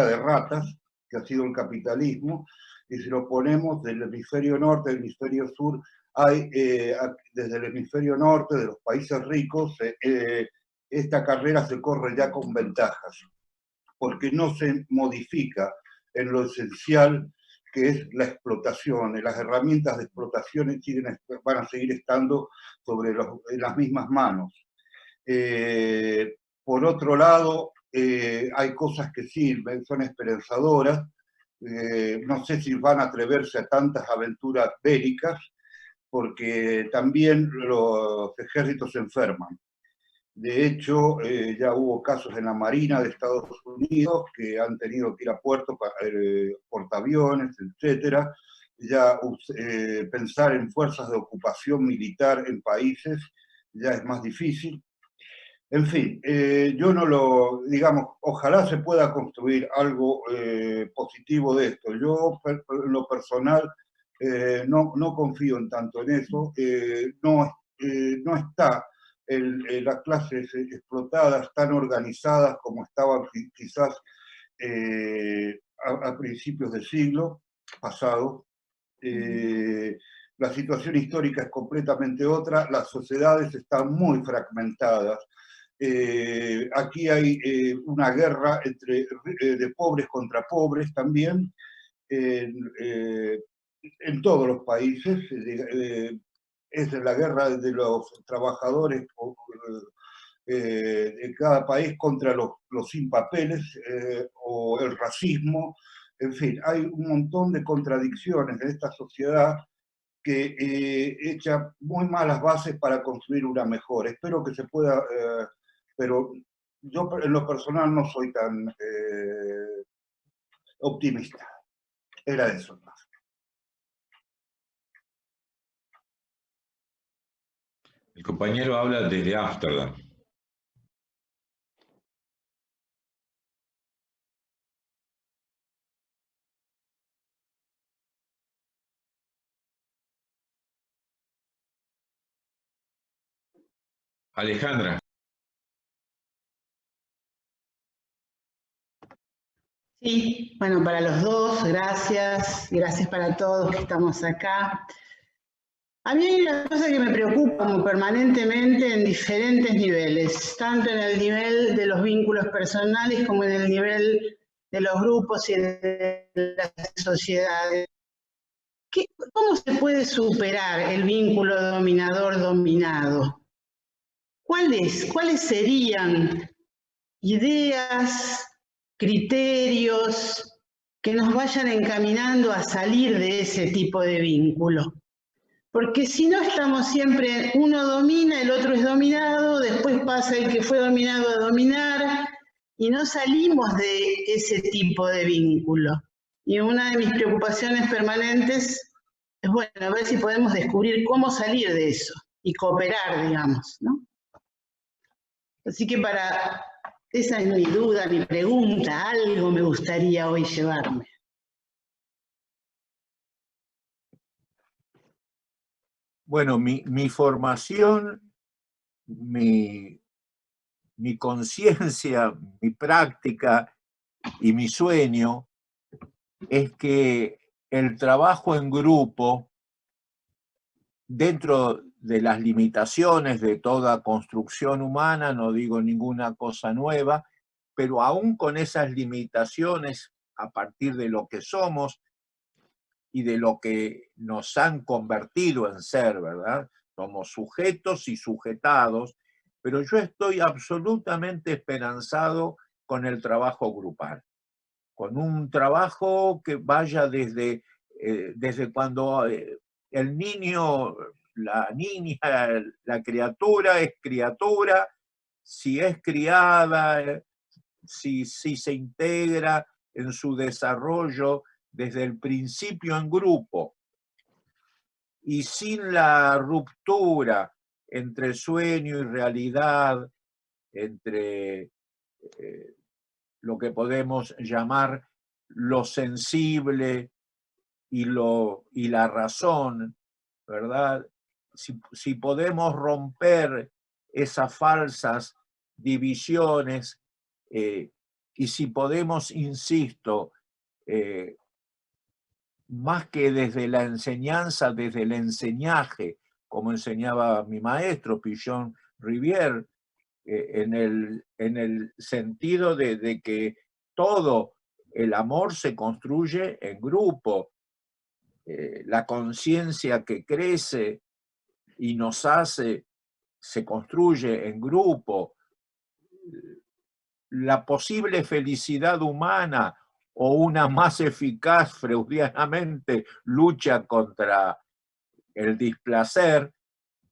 de ratas, que ha sido el capitalismo, y si lo ponemos del hemisferio norte, del hemisferio sur, hay desde el hemisferio norte, de los países ricos, esta carrera se corre ya con ventajas, porque no se modifica en lo esencial que es la explotación. Las herramientas de explotación van a seguir estando en las mismas manos. Por otro lado, hay cosas que sirven, son esperanzadoras. No sé si van a atreverse a tantas aventuras bélicas, porque también los ejércitos se enferman. De hecho, ya hubo casos en la Marina de Estados Unidos que han tenido que ir a puertos, portaaviones, etc. Ya pensar en fuerzas de ocupación militar en países ya es más difícil. En fin, yo no digamos, ojalá se pueda construir algo positivo de esto. Yo, en lo personal, no confío en tanto en eso. No está las clases explotadas tan organizadas como estaban quizás a principios del siglo pasado. La situación histórica es completamente otra, las sociedades están muy fragmentadas. Aquí hay una guerra de pobres contra pobres también, en todos los países. Es la guerra de los trabajadores de cada país contra los sin papeles, o el racismo. En fin, hay un montón de contradicciones en esta sociedad que echa muy malas bases para construir una mejor. Espero que se pueda, pero yo en lo personal no soy tan optimista. Era eso. El compañero habla desde Ámsterdam. Alejandra. Sí, bueno, para los dos, gracias para todos que estamos acá. A mí hay una cosa que me preocupa como permanentemente en diferentes niveles, tanto en el nivel de los vínculos personales como en el nivel de los grupos y de las sociedades. ¿Cómo se puede superar el vínculo dominador-dominado? ¿Cuáles serían ideas, criterios que nos vayan encaminando a salir de ese tipo de vínculo? Porque si no estamos siempre, uno domina, el otro es dominado, después pasa el que fue dominado a dominar, y no salimos de ese tipo de vínculo. Y una de mis preocupaciones permanentes es, bueno, a ver si podemos descubrir cómo salir de eso y cooperar, digamos, ¿no? Así que esa es mi duda, mi pregunta, algo me gustaría hoy llevarme. Bueno, mi formación, mi conciencia, mi práctica y mi sueño es que el trabajo en grupo, dentro de las limitaciones de toda construcción humana, no digo ninguna cosa nueva, pero aún con esas limitaciones, a partir de lo que somos y de lo que nos han convertido en ser, ¿verdad? Somos sujetos y sujetados, pero yo estoy absolutamente esperanzado con el trabajo grupal, con un trabajo que vaya desde cuando el niño, la niña, la criatura es criatura, si es criada, si se integra en su desarrollo desde el principio en grupo y sin la ruptura entre sueño y realidad, entre lo que podemos llamar lo sensible y la razón, ¿verdad? Si podemos romper esas falsas divisiones y si podemos, insisto, más que desde la enseñanza, desde el enseñaje, como enseñaba mi maestro, Pichon Rivière, en el sentido de que todo el amor se construye en grupo, la conciencia que crece y nos hace se construye en grupo, la posible felicidad humana o una más eficaz freudianamente lucha contra el displacer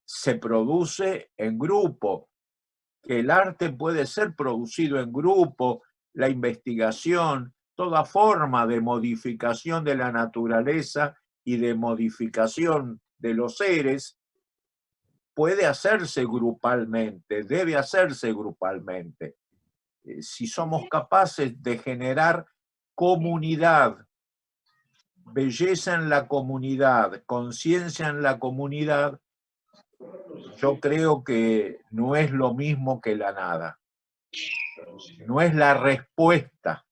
se produce en grupo, que el arte puede ser producido en grupo, la investigación, toda forma de modificación de la naturaleza y de modificación de los seres puede hacerse grupalmente, debe hacerse grupalmente. Si somos capaces de generar comunidad, belleza en la comunidad, conciencia en la comunidad, yo creo que no es lo mismo que la nada. No es la respuesta,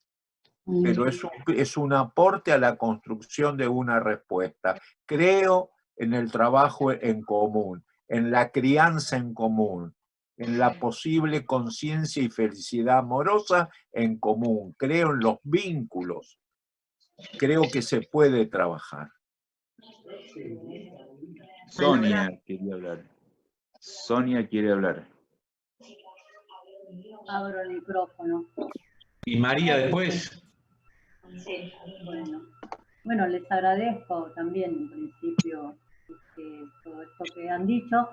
pero es un aporte a la construcción de una respuesta. Creo en el trabajo en común, en la crianza en común, en la posible conciencia y felicidad amorosa en común. Creo en los vínculos. creo que se puede trabajar. Sonia quería hablar. Sonia quiere hablar. Abro el micrófono. ¿Y María después? Sí, bueno, les agradezco también en principio todo esto que han dicho.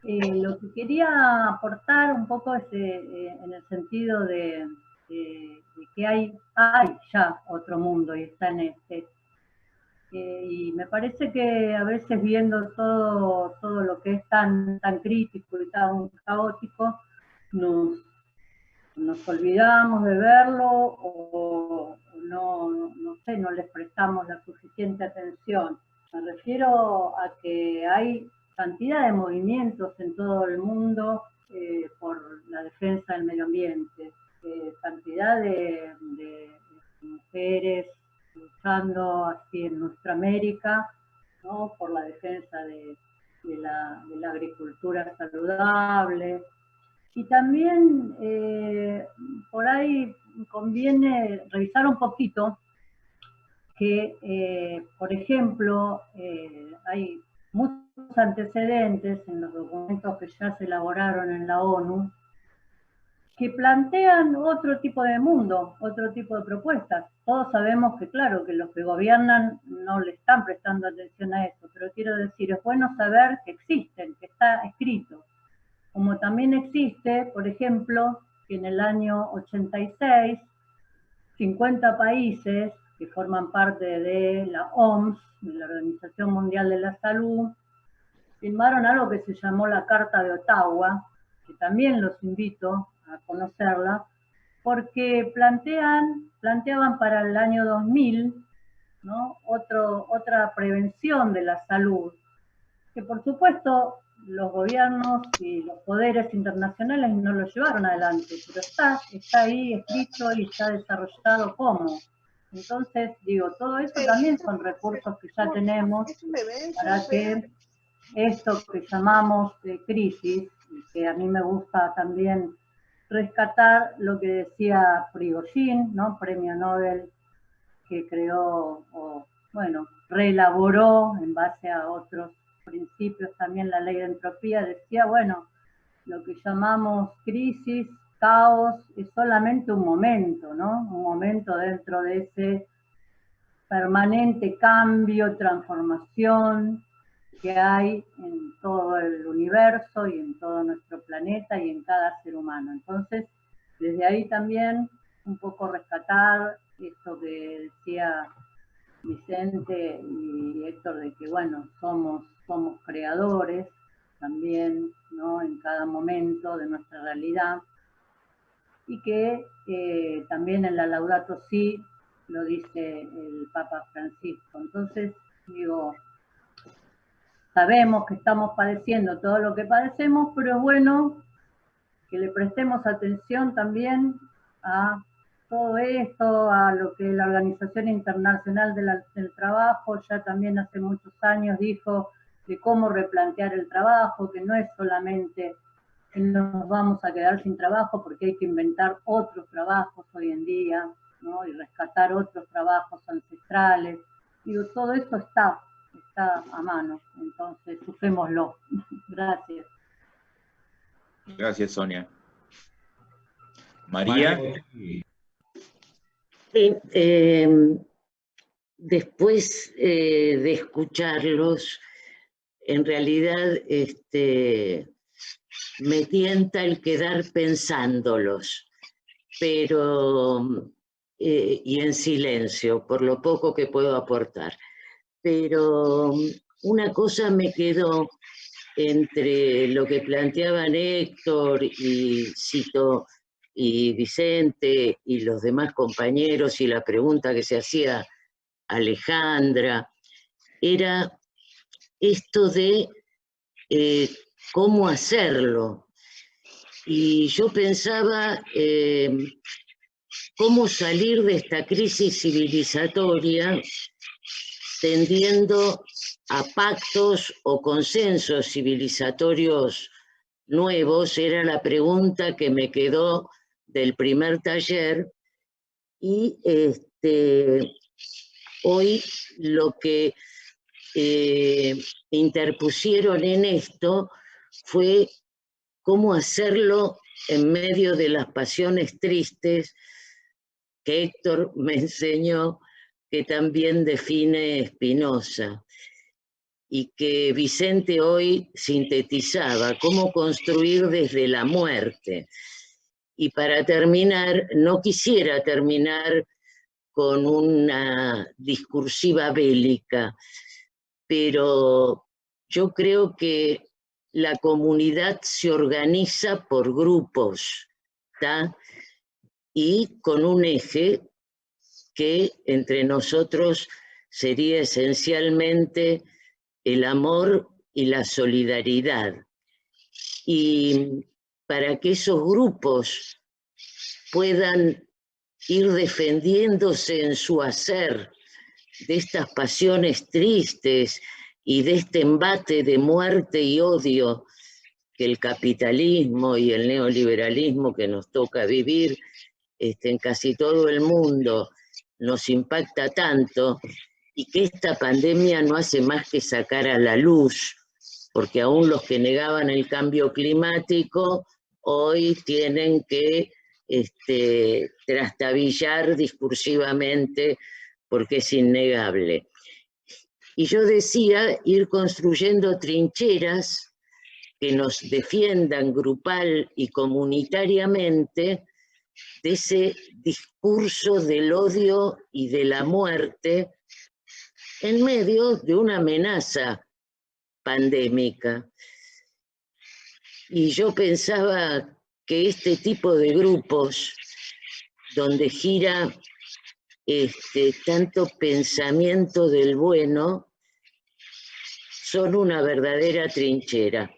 Lo que quería aportar un poco es en el sentido de que hay ya otro mundo y está en este. Y me parece que a veces viendo todo lo que es tan crítico y tan caótico, nos olvidamos de verlo o no sé, no les prestamos la suficiente atención. Me refiero a que hay cantidad de movimientos en todo el mundo por la defensa del medio ambiente, cantidad de mujeres luchando aquí en nuestra América, ¿no? Por la defensa de la agricultura saludable. Y también por ahí conviene revisar un poquito que, por ejemplo, hay muchos antecedentes en los documentos que ya se elaboraron en la ONU que plantean otro tipo de mundo, otro tipo de propuestas. Todos sabemos que, claro, que los que gobiernan no le están prestando atención a eso, pero quiero decir, es bueno saber que existen, que está escrito. Como también existe, por ejemplo, que en el año 86, 50 países que forman parte de la OMS, de la Organización Mundial de la Salud, firmaron algo que se llamó la Carta de Ottawa, que también los invito a conocerla, porque planteaban para el año 2000, ¿no? otra prevención de la salud, que por supuesto los gobiernos y los poderes internacionales no lo llevaron adelante, pero está ahí escrito y está desarrollado cómo. Entonces, digo, todo eso también son recursos que ya tenemos para que esto que llamamos crisis, y que a mí me gusta también rescatar lo que decía Prigozhin, ¿no? Premio Nobel, que creó, reelaboró en base a otros principios también la ley de entropía, decía, bueno, lo que llamamos crisis, caos, es solamente un momento, ¿no? Un momento dentro de ese permanente cambio, transformación que hay en todo el universo y en todo nuestro planeta y en cada ser humano. Entonces, desde ahí también un poco rescatar esto que decía Vicente y Héctor, de que, bueno, somos creadores también, ¿no? En cada momento de nuestra realidad, y que también en la Laudato Si lo dice el Papa Francisco. Entonces, digo, sabemos que estamos padeciendo todo lo que padecemos, pero es bueno que le prestemos atención también a todo esto, a lo que la Organización Internacional del Trabajo ya también hace muchos años dijo de cómo replantear el trabajo, que no es solamente que nos vamos a quedar sin trabajo porque hay que inventar otros trabajos hoy en día, ¿no? Y rescatar otros trabajos ancestrales. Digo, todo esto está a mano, entonces usémoslo. Gracias. Gracias, Sonia. María. Después de escucharlos, en realidad me tienta el quedar pensándolos, pero y en silencio, por lo poco que puedo aportar. Pero una cosa me quedó entre lo que planteaban Héctor y Cito y Vicente y los demás compañeros y la pregunta que se hacía Alejandra, era esto de cómo hacerlo. Y yo pensaba cómo salir de esta crisis civilizatoria tendiendo a pactos o consensos civilizatorios nuevos. Era la pregunta que me quedó del primer taller, y Hoy lo que interpusieron en esto fue cómo hacerlo en medio de las pasiones tristes que Héctor me enseñó, que también define Spinoza, y que Vicente hoy sintetizaba, cómo construir desde la muerte. Y para terminar, no quisiera terminar con una discursiva bélica, pero yo creo que la comunidad se organiza por grupos, ¿tá? Y con un eje que entre nosotros sería esencialmente el amor y la solidaridad. Y para que esos grupos puedan ir defendiéndose en su hacer de estas pasiones tristes y de este embate de muerte y odio que el capitalismo y el neoliberalismo que nos toca vivir en casi todo el mundo nos impacta tanto, y que esta pandemia no hace más que sacar a la luz, porque aún los que negaban el cambio climático hoy tienen que trastabillar discursivamente porque es innegable. Y yo decía ir construyendo trincheras que nos defiendan grupal y comunitariamente de ese discurso del odio y de la muerte en medio de una amenaza pandémica. Y yo pensaba que este tipo de grupos, donde gira tanto pensamiento del bueno, son una verdadera trinchera.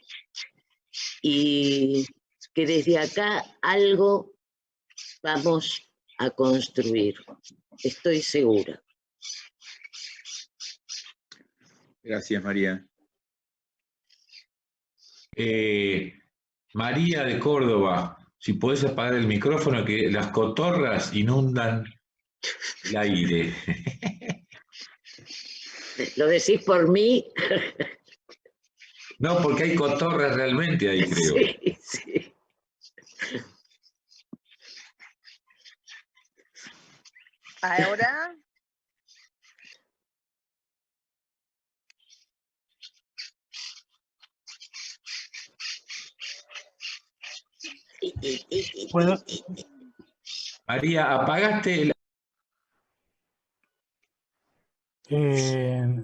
Y que desde acá algo vamos a construir, estoy segura. Gracias, María. María de Córdoba, si podés apagar el micrófono, que las cotorras inundan el aire. ¿Lo decís por mí? No, porque hay cotorras realmente ahí, creo. Sí, sí. Ahora. ¿Puedo? María, apagaste el...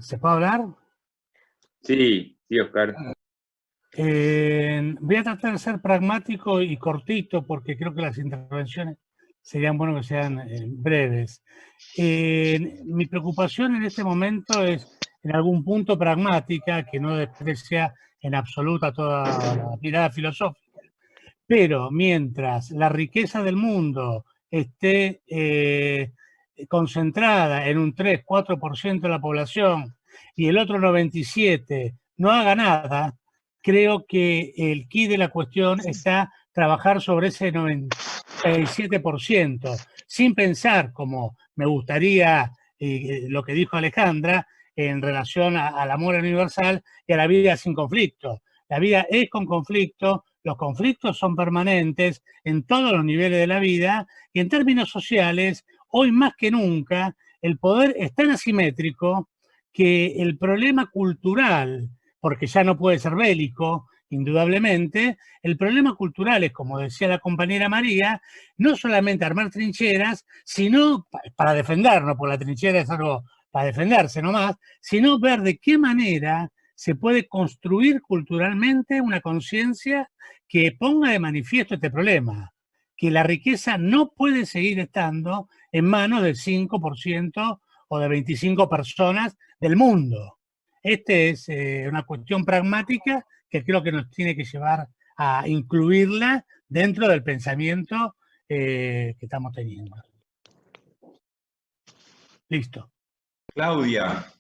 ¿Se puede hablar? Sí, sí, Oscar. Voy a tratar de ser pragmático y cortito porque creo que las intervenciones serían bueno que sean breves. Mi preocupación en este momento es en algún punto pragmática, que no desprecia en absoluta toda la mirada filosófica. Pero mientras la riqueza del mundo esté concentrada en un 3-4% de la población y el otro 97% no haga nada, creo que el quid de la cuestión está trabajar sobre ese 97%, sin pensar, como me gustaría lo que dijo Alejandra, en relación al amor universal y a la vida sin conflicto. La vida es con conflicto, los conflictos son permanentes en todos los niveles de la vida, y en términos sociales, hoy más que nunca, el poder es tan asimétrico que el problema cultural, porque ya no puede ser bélico, indudablemente, el problema cultural es, como decía la compañera María, no solamente armar trincheras, sino para defendernos, porque la trinchera es algo para defenderse nomás, sino ver de qué manera se puede construir culturalmente una conciencia que ponga de manifiesto este problema, que la riqueza no puede seguir estando en manos del 5% o de 25 personas del mundo. Esta es una cuestión pragmática que creo que nos tiene que llevar a incluirla dentro del pensamiento que estamos teniendo. Listo. Claudia.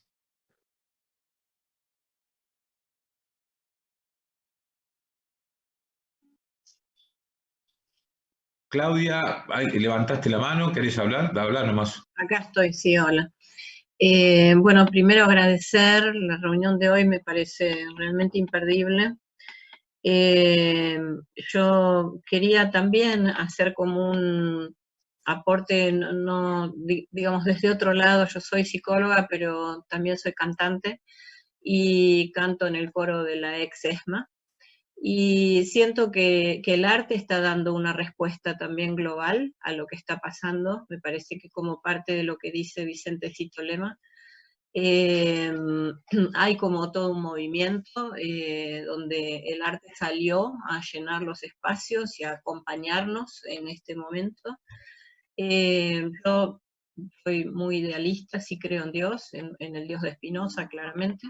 Claudia, levantaste la mano, ¿querés hablar? Da hablar nomás. Acá estoy, sí, hola. Bueno, primero agradecer, la reunión de hoy me parece realmente imperdible. Yo quería también hacer como un aporte, digamos desde otro lado. Yo soy psicóloga, pero también soy cantante y canto en el coro de la ex ESMA. Y siento que el arte está dando una respuesta también global a lo que está pasando. Me parece que como parte de lo que dice Vicentecito Lema, hay como todo un movimiento donde el arte salió a llenar los espacios y a acompañarnos en este momento. Yo soy muy idealista, sí creo en Dios, en el Dios de Spinoza, claramente.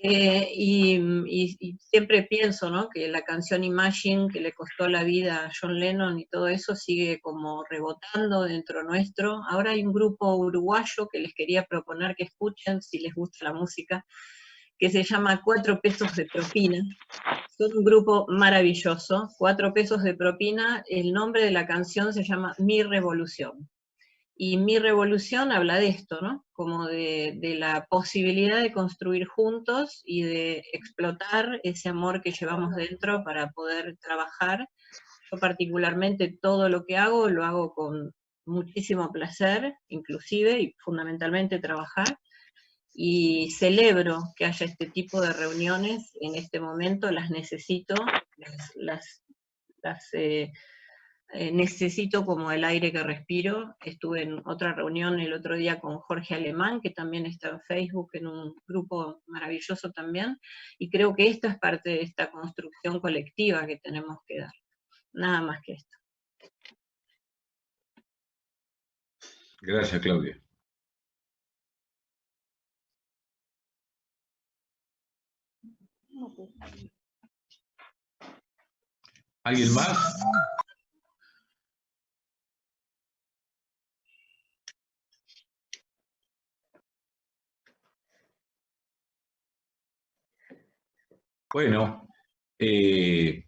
Y siempre pienso, ¿no?, que la canción Imagine, que le costó la vida a John Lennon y todo eso, sigue como rebotando dentro nuestro. Ahora hay un grupo uruguayo que les quería proponer que escuchen, si les gusta la música, que se llama 4 pesos de propina. Son un grupo maravilloso, 4 pesos de propina. El nombre de la canción se llama Mi Revolución. Y Mi Revolución habla de esto, ¿no? Como de la posibilidad de construir juntos y de explotar ese amor que llevamos dentro para poder trabajar. Yo particularmente todo lo que hago, lo hago con muchísimo placer, inclusive y fundamentalmente trabajar. Y celebro que haya este tipo de reuniones en este momento, las necesito, necesito como el aire que respiro. Estuve en otra reunión el otro día con Jorge Alemán, que también está en Facebook, en un grupo maravilloso también, y creo que esta es parte de esta construcción colectiva que tenemos que dar. Nada más que esto. Gracias, Claudia. ¿Alguien más? Bueno, si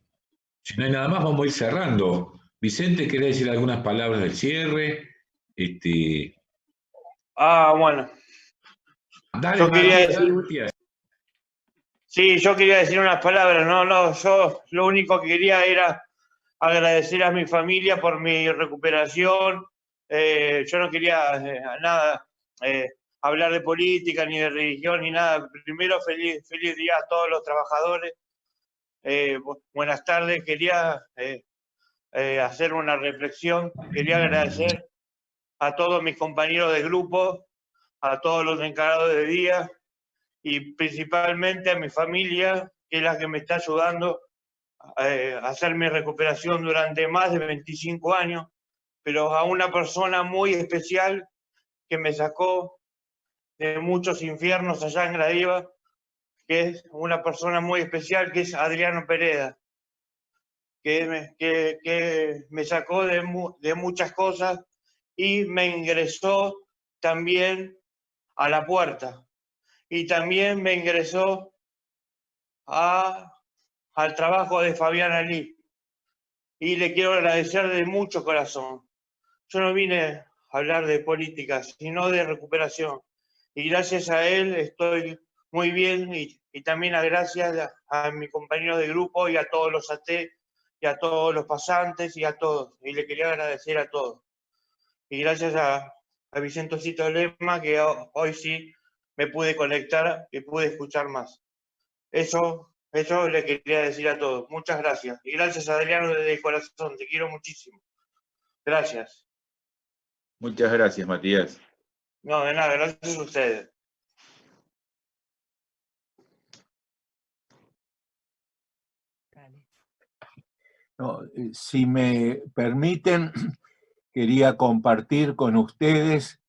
no hay nada más, vamos a ir cerrando. Vicente, ¿querés decir algunas palabras del cierre? Bueno. Dale, Yo quería Matías, decir, dale, Matías. sí, yo quería decir unas palabras. Yo lo único que quería era agradecer a mi familia por mi recuperación. Yo no quería nada hablar de política, ni de religión, ni nada. Primero, feliz día a todos los trabajadores. Buenas tardes. Quería hacer una reflexión. Quería agradecer a todos mis compañeros de grupo, a todos los encargados de día y principalmente a mi familia, que es la que me está ayudando a hacer mi recuperación durante más de 25 años, pero a una persona muy especial que me sacó de muchos infiernos allá en Gradiva, que es una persona muy especial, que es Adriano Pereda, que me sacó de muchas cosas y me ingresó también a la puerta. Y también me ingresó al trabajo de Fabián Ali. Y le quiero agradecer de mucho corazón. Yo no vine a hablar de política, sino de recuperación. Y gracias a él estoy muy bien y también gracias a mi compañero de grupo y a todos los AT y a todos los pasantes y a todos. Y le quería agradecer a todos. Y gracias a Vicentecito Lema, que hoy sí me pude conectar y pude escuchar más. Eso le quería decir a todos. Muchas gracias. Y gracias, Adriano, desde el corazón. Te quiero muchísimo. Gracias. Muchas gracias, Matías. No, de nada. Gracias a ustedes. No, si me permiten, quería compartir con ustedes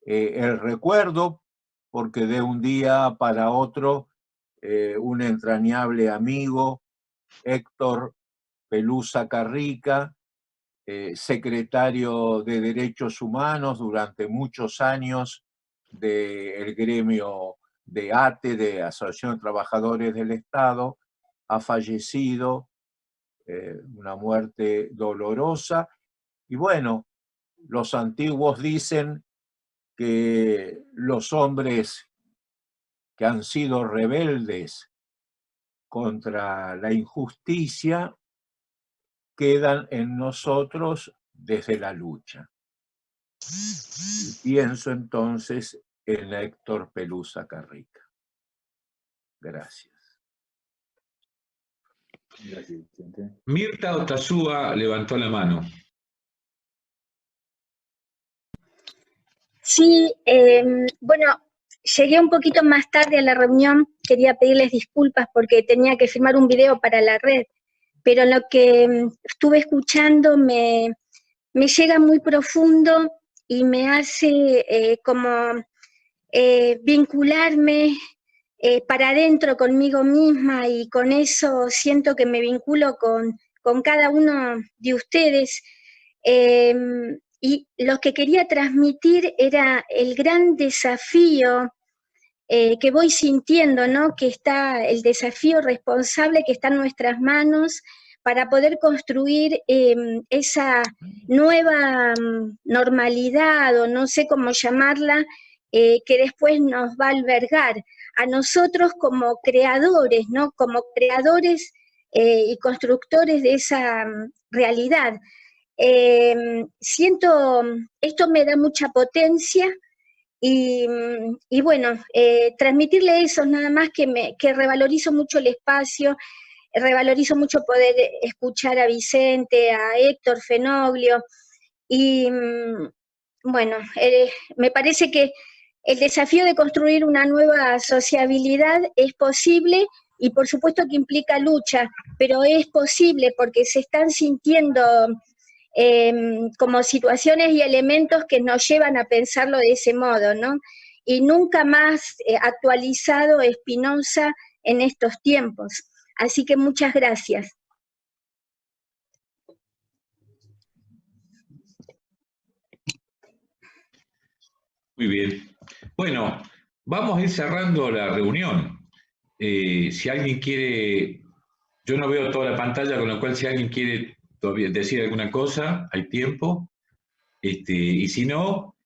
el recuerdo, porque de un día para otro, un entrañable amigo, Héctor Pelusa Carrica, secretario de Derechos Humanos durante muchos años del gremio de ATE, de Asociación de Trabajadores del Estado, ha fallecido, una muerte dolorosa. Y bueno, los antiguos dicen que los hombres que han sido rebeldes contra la injusticia quedan en nosotros desde la lucha. Y pienso entonces en Héctor Pelusa Carrica. Gracias. Gracias, Vicente. Mirta Otazúa levantó la mano. Sí, bueno, llegué un poquito más tarde a la reunión, quería pedirles disculpas porque tenía que filmar un video para la red, pero lo que estuve escuchando me llega muy profundo y me hace como vincularme para adentro conmigo misma, y con eso siento que me vinculo con cada uno de ustedes. Y lo que quería transmitir era el gran desafío que voy sintiendo, ¿no? Que está el desafío responsable que está en nuestras manos para poder construir esa nueva normalidad, o no sé cómo llamarla, que después nos va a albergar a nosotros como creadores, ¿no? Como creadores y constructores de esa realidad. Siento, esto me da mucha potencia y bueno, transmitirle eso, nada más que revalorizo mucho el espacio, revalorizo mucho poder escuchar a Vicente, a Héctor Fenoglio, y bueno, me parece que el desafío de construir una nueva sociabilidad es posible, y por supuesto que implica lucha, pero es posible porque se están sintiendo como situaciones y elementos que nos llevan a pensarlo de ese modo, ¿no? Y nunca más actualizado Spinoza en estos tiempos. Así que muchas gracias. Muy bien. Bueno, vamos a ir cerrando la reunión. Si alguien quiere, yo no veo toda la pantalla, con lo cual si alguien quiere todavía decir alguna cosa, hay tiempo. Y si no,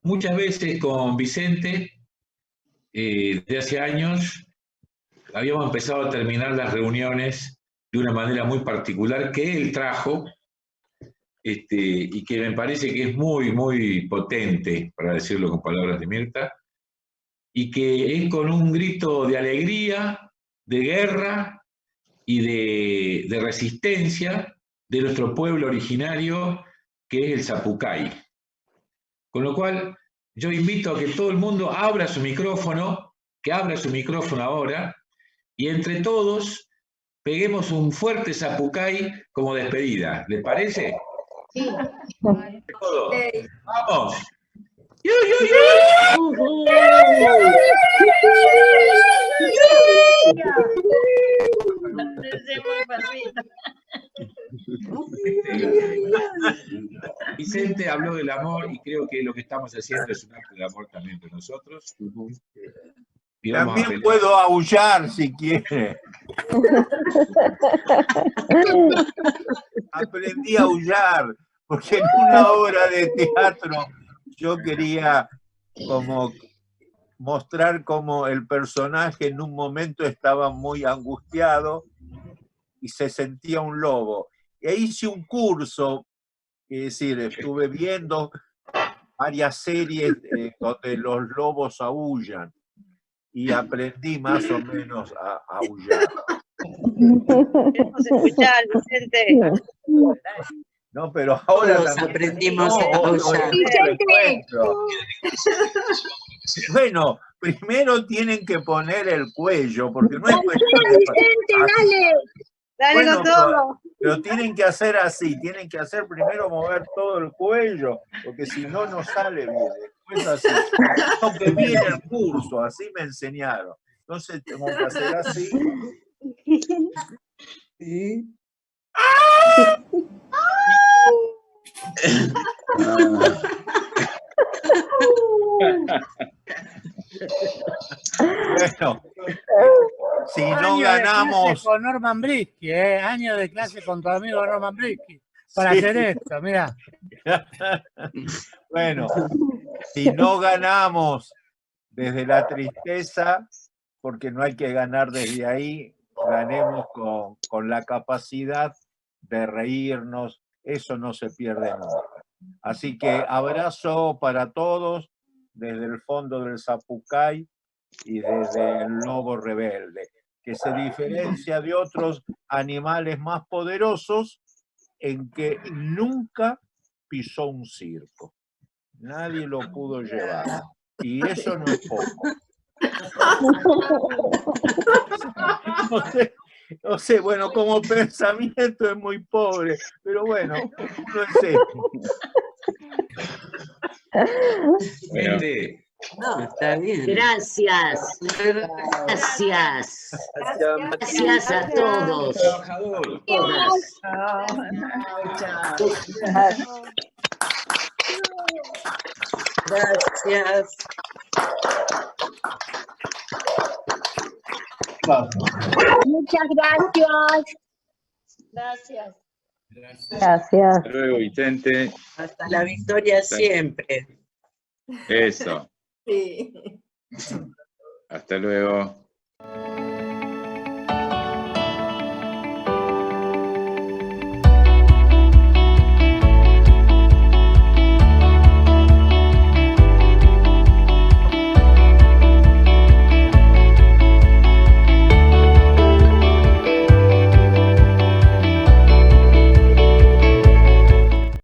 muchas veces con Vicente, de hace años, habíamos empezado a terminar las reuniones de una manera muy particular que él trajo, y que me parece que es muy, muy potente, para decirlo con palabras de Mirta, y que es con un grito de alegría, de guerra y de resistencia de nuestro pueblo originario, que es el Zapucay. Con lo cual, yo invito a que todo el mundo abra su micrófono, que abra su micrófono ahora, y entre todos peguemos un fuerte Zapucay como despedida. ¿Les parece? Sí. Todos. ¡Vamos! Vicente habló del amor y creo que lo que estamos haciendo es un acto de amor también entre nosotros. También puedo aullar si quiere. Aprendí a aullar porque en una obra de teatro yo quería como mostrar cómo el personaje en un momento estaba muy angustiado y se sentía un lobo. E hice un curso, es decir, estuve viendo varias series donde los lobos aúllan y aprendí más o menos a aullar. Queremos escuchar, Vicente. No, pero ahora todos aprendimos a aullar. Bueno, primero tienen que poner el cuello, porque no es cuestión de... Vicente, dale. Dale Bueno, con todo. pero tienen que hacer así, tienen que hacer primero mover todo el cuello, porque si no, no sale bien. Después así. Aunque viene el curso, así me enseñaron. Entonces tengo que hacer así. Y... Bueno, si no ganamos... Con Norman Brisky, año de clase con tu amigo Norman Brisky, para Sí. hacer esto, mira. Bueno, Si no ganamos desde la tristeza, porque no hay que ganar desde ahí, ganemos con la capacidad de reírnos, eso no se pierde nunca. Así que abrazo para todos desde el fondo del Zapucay y desde el lobo rebelde, que se diferencia de otros animales más poderosos en que nunca pisó un circo. Nadie lo pudo llevar. Y eso no es poco. No sé, bueno, como pensamiento es muy pobre, pero bueno, no es esto. Gente, No, está bien. Gracias. Gracias. Gracias a todos. Todas. Gracias. Muchas gracias. Gracias. Gracias. Hasta luego, Vicente. Hasta la victoria siempre. Eso. Sí. Hasta luego.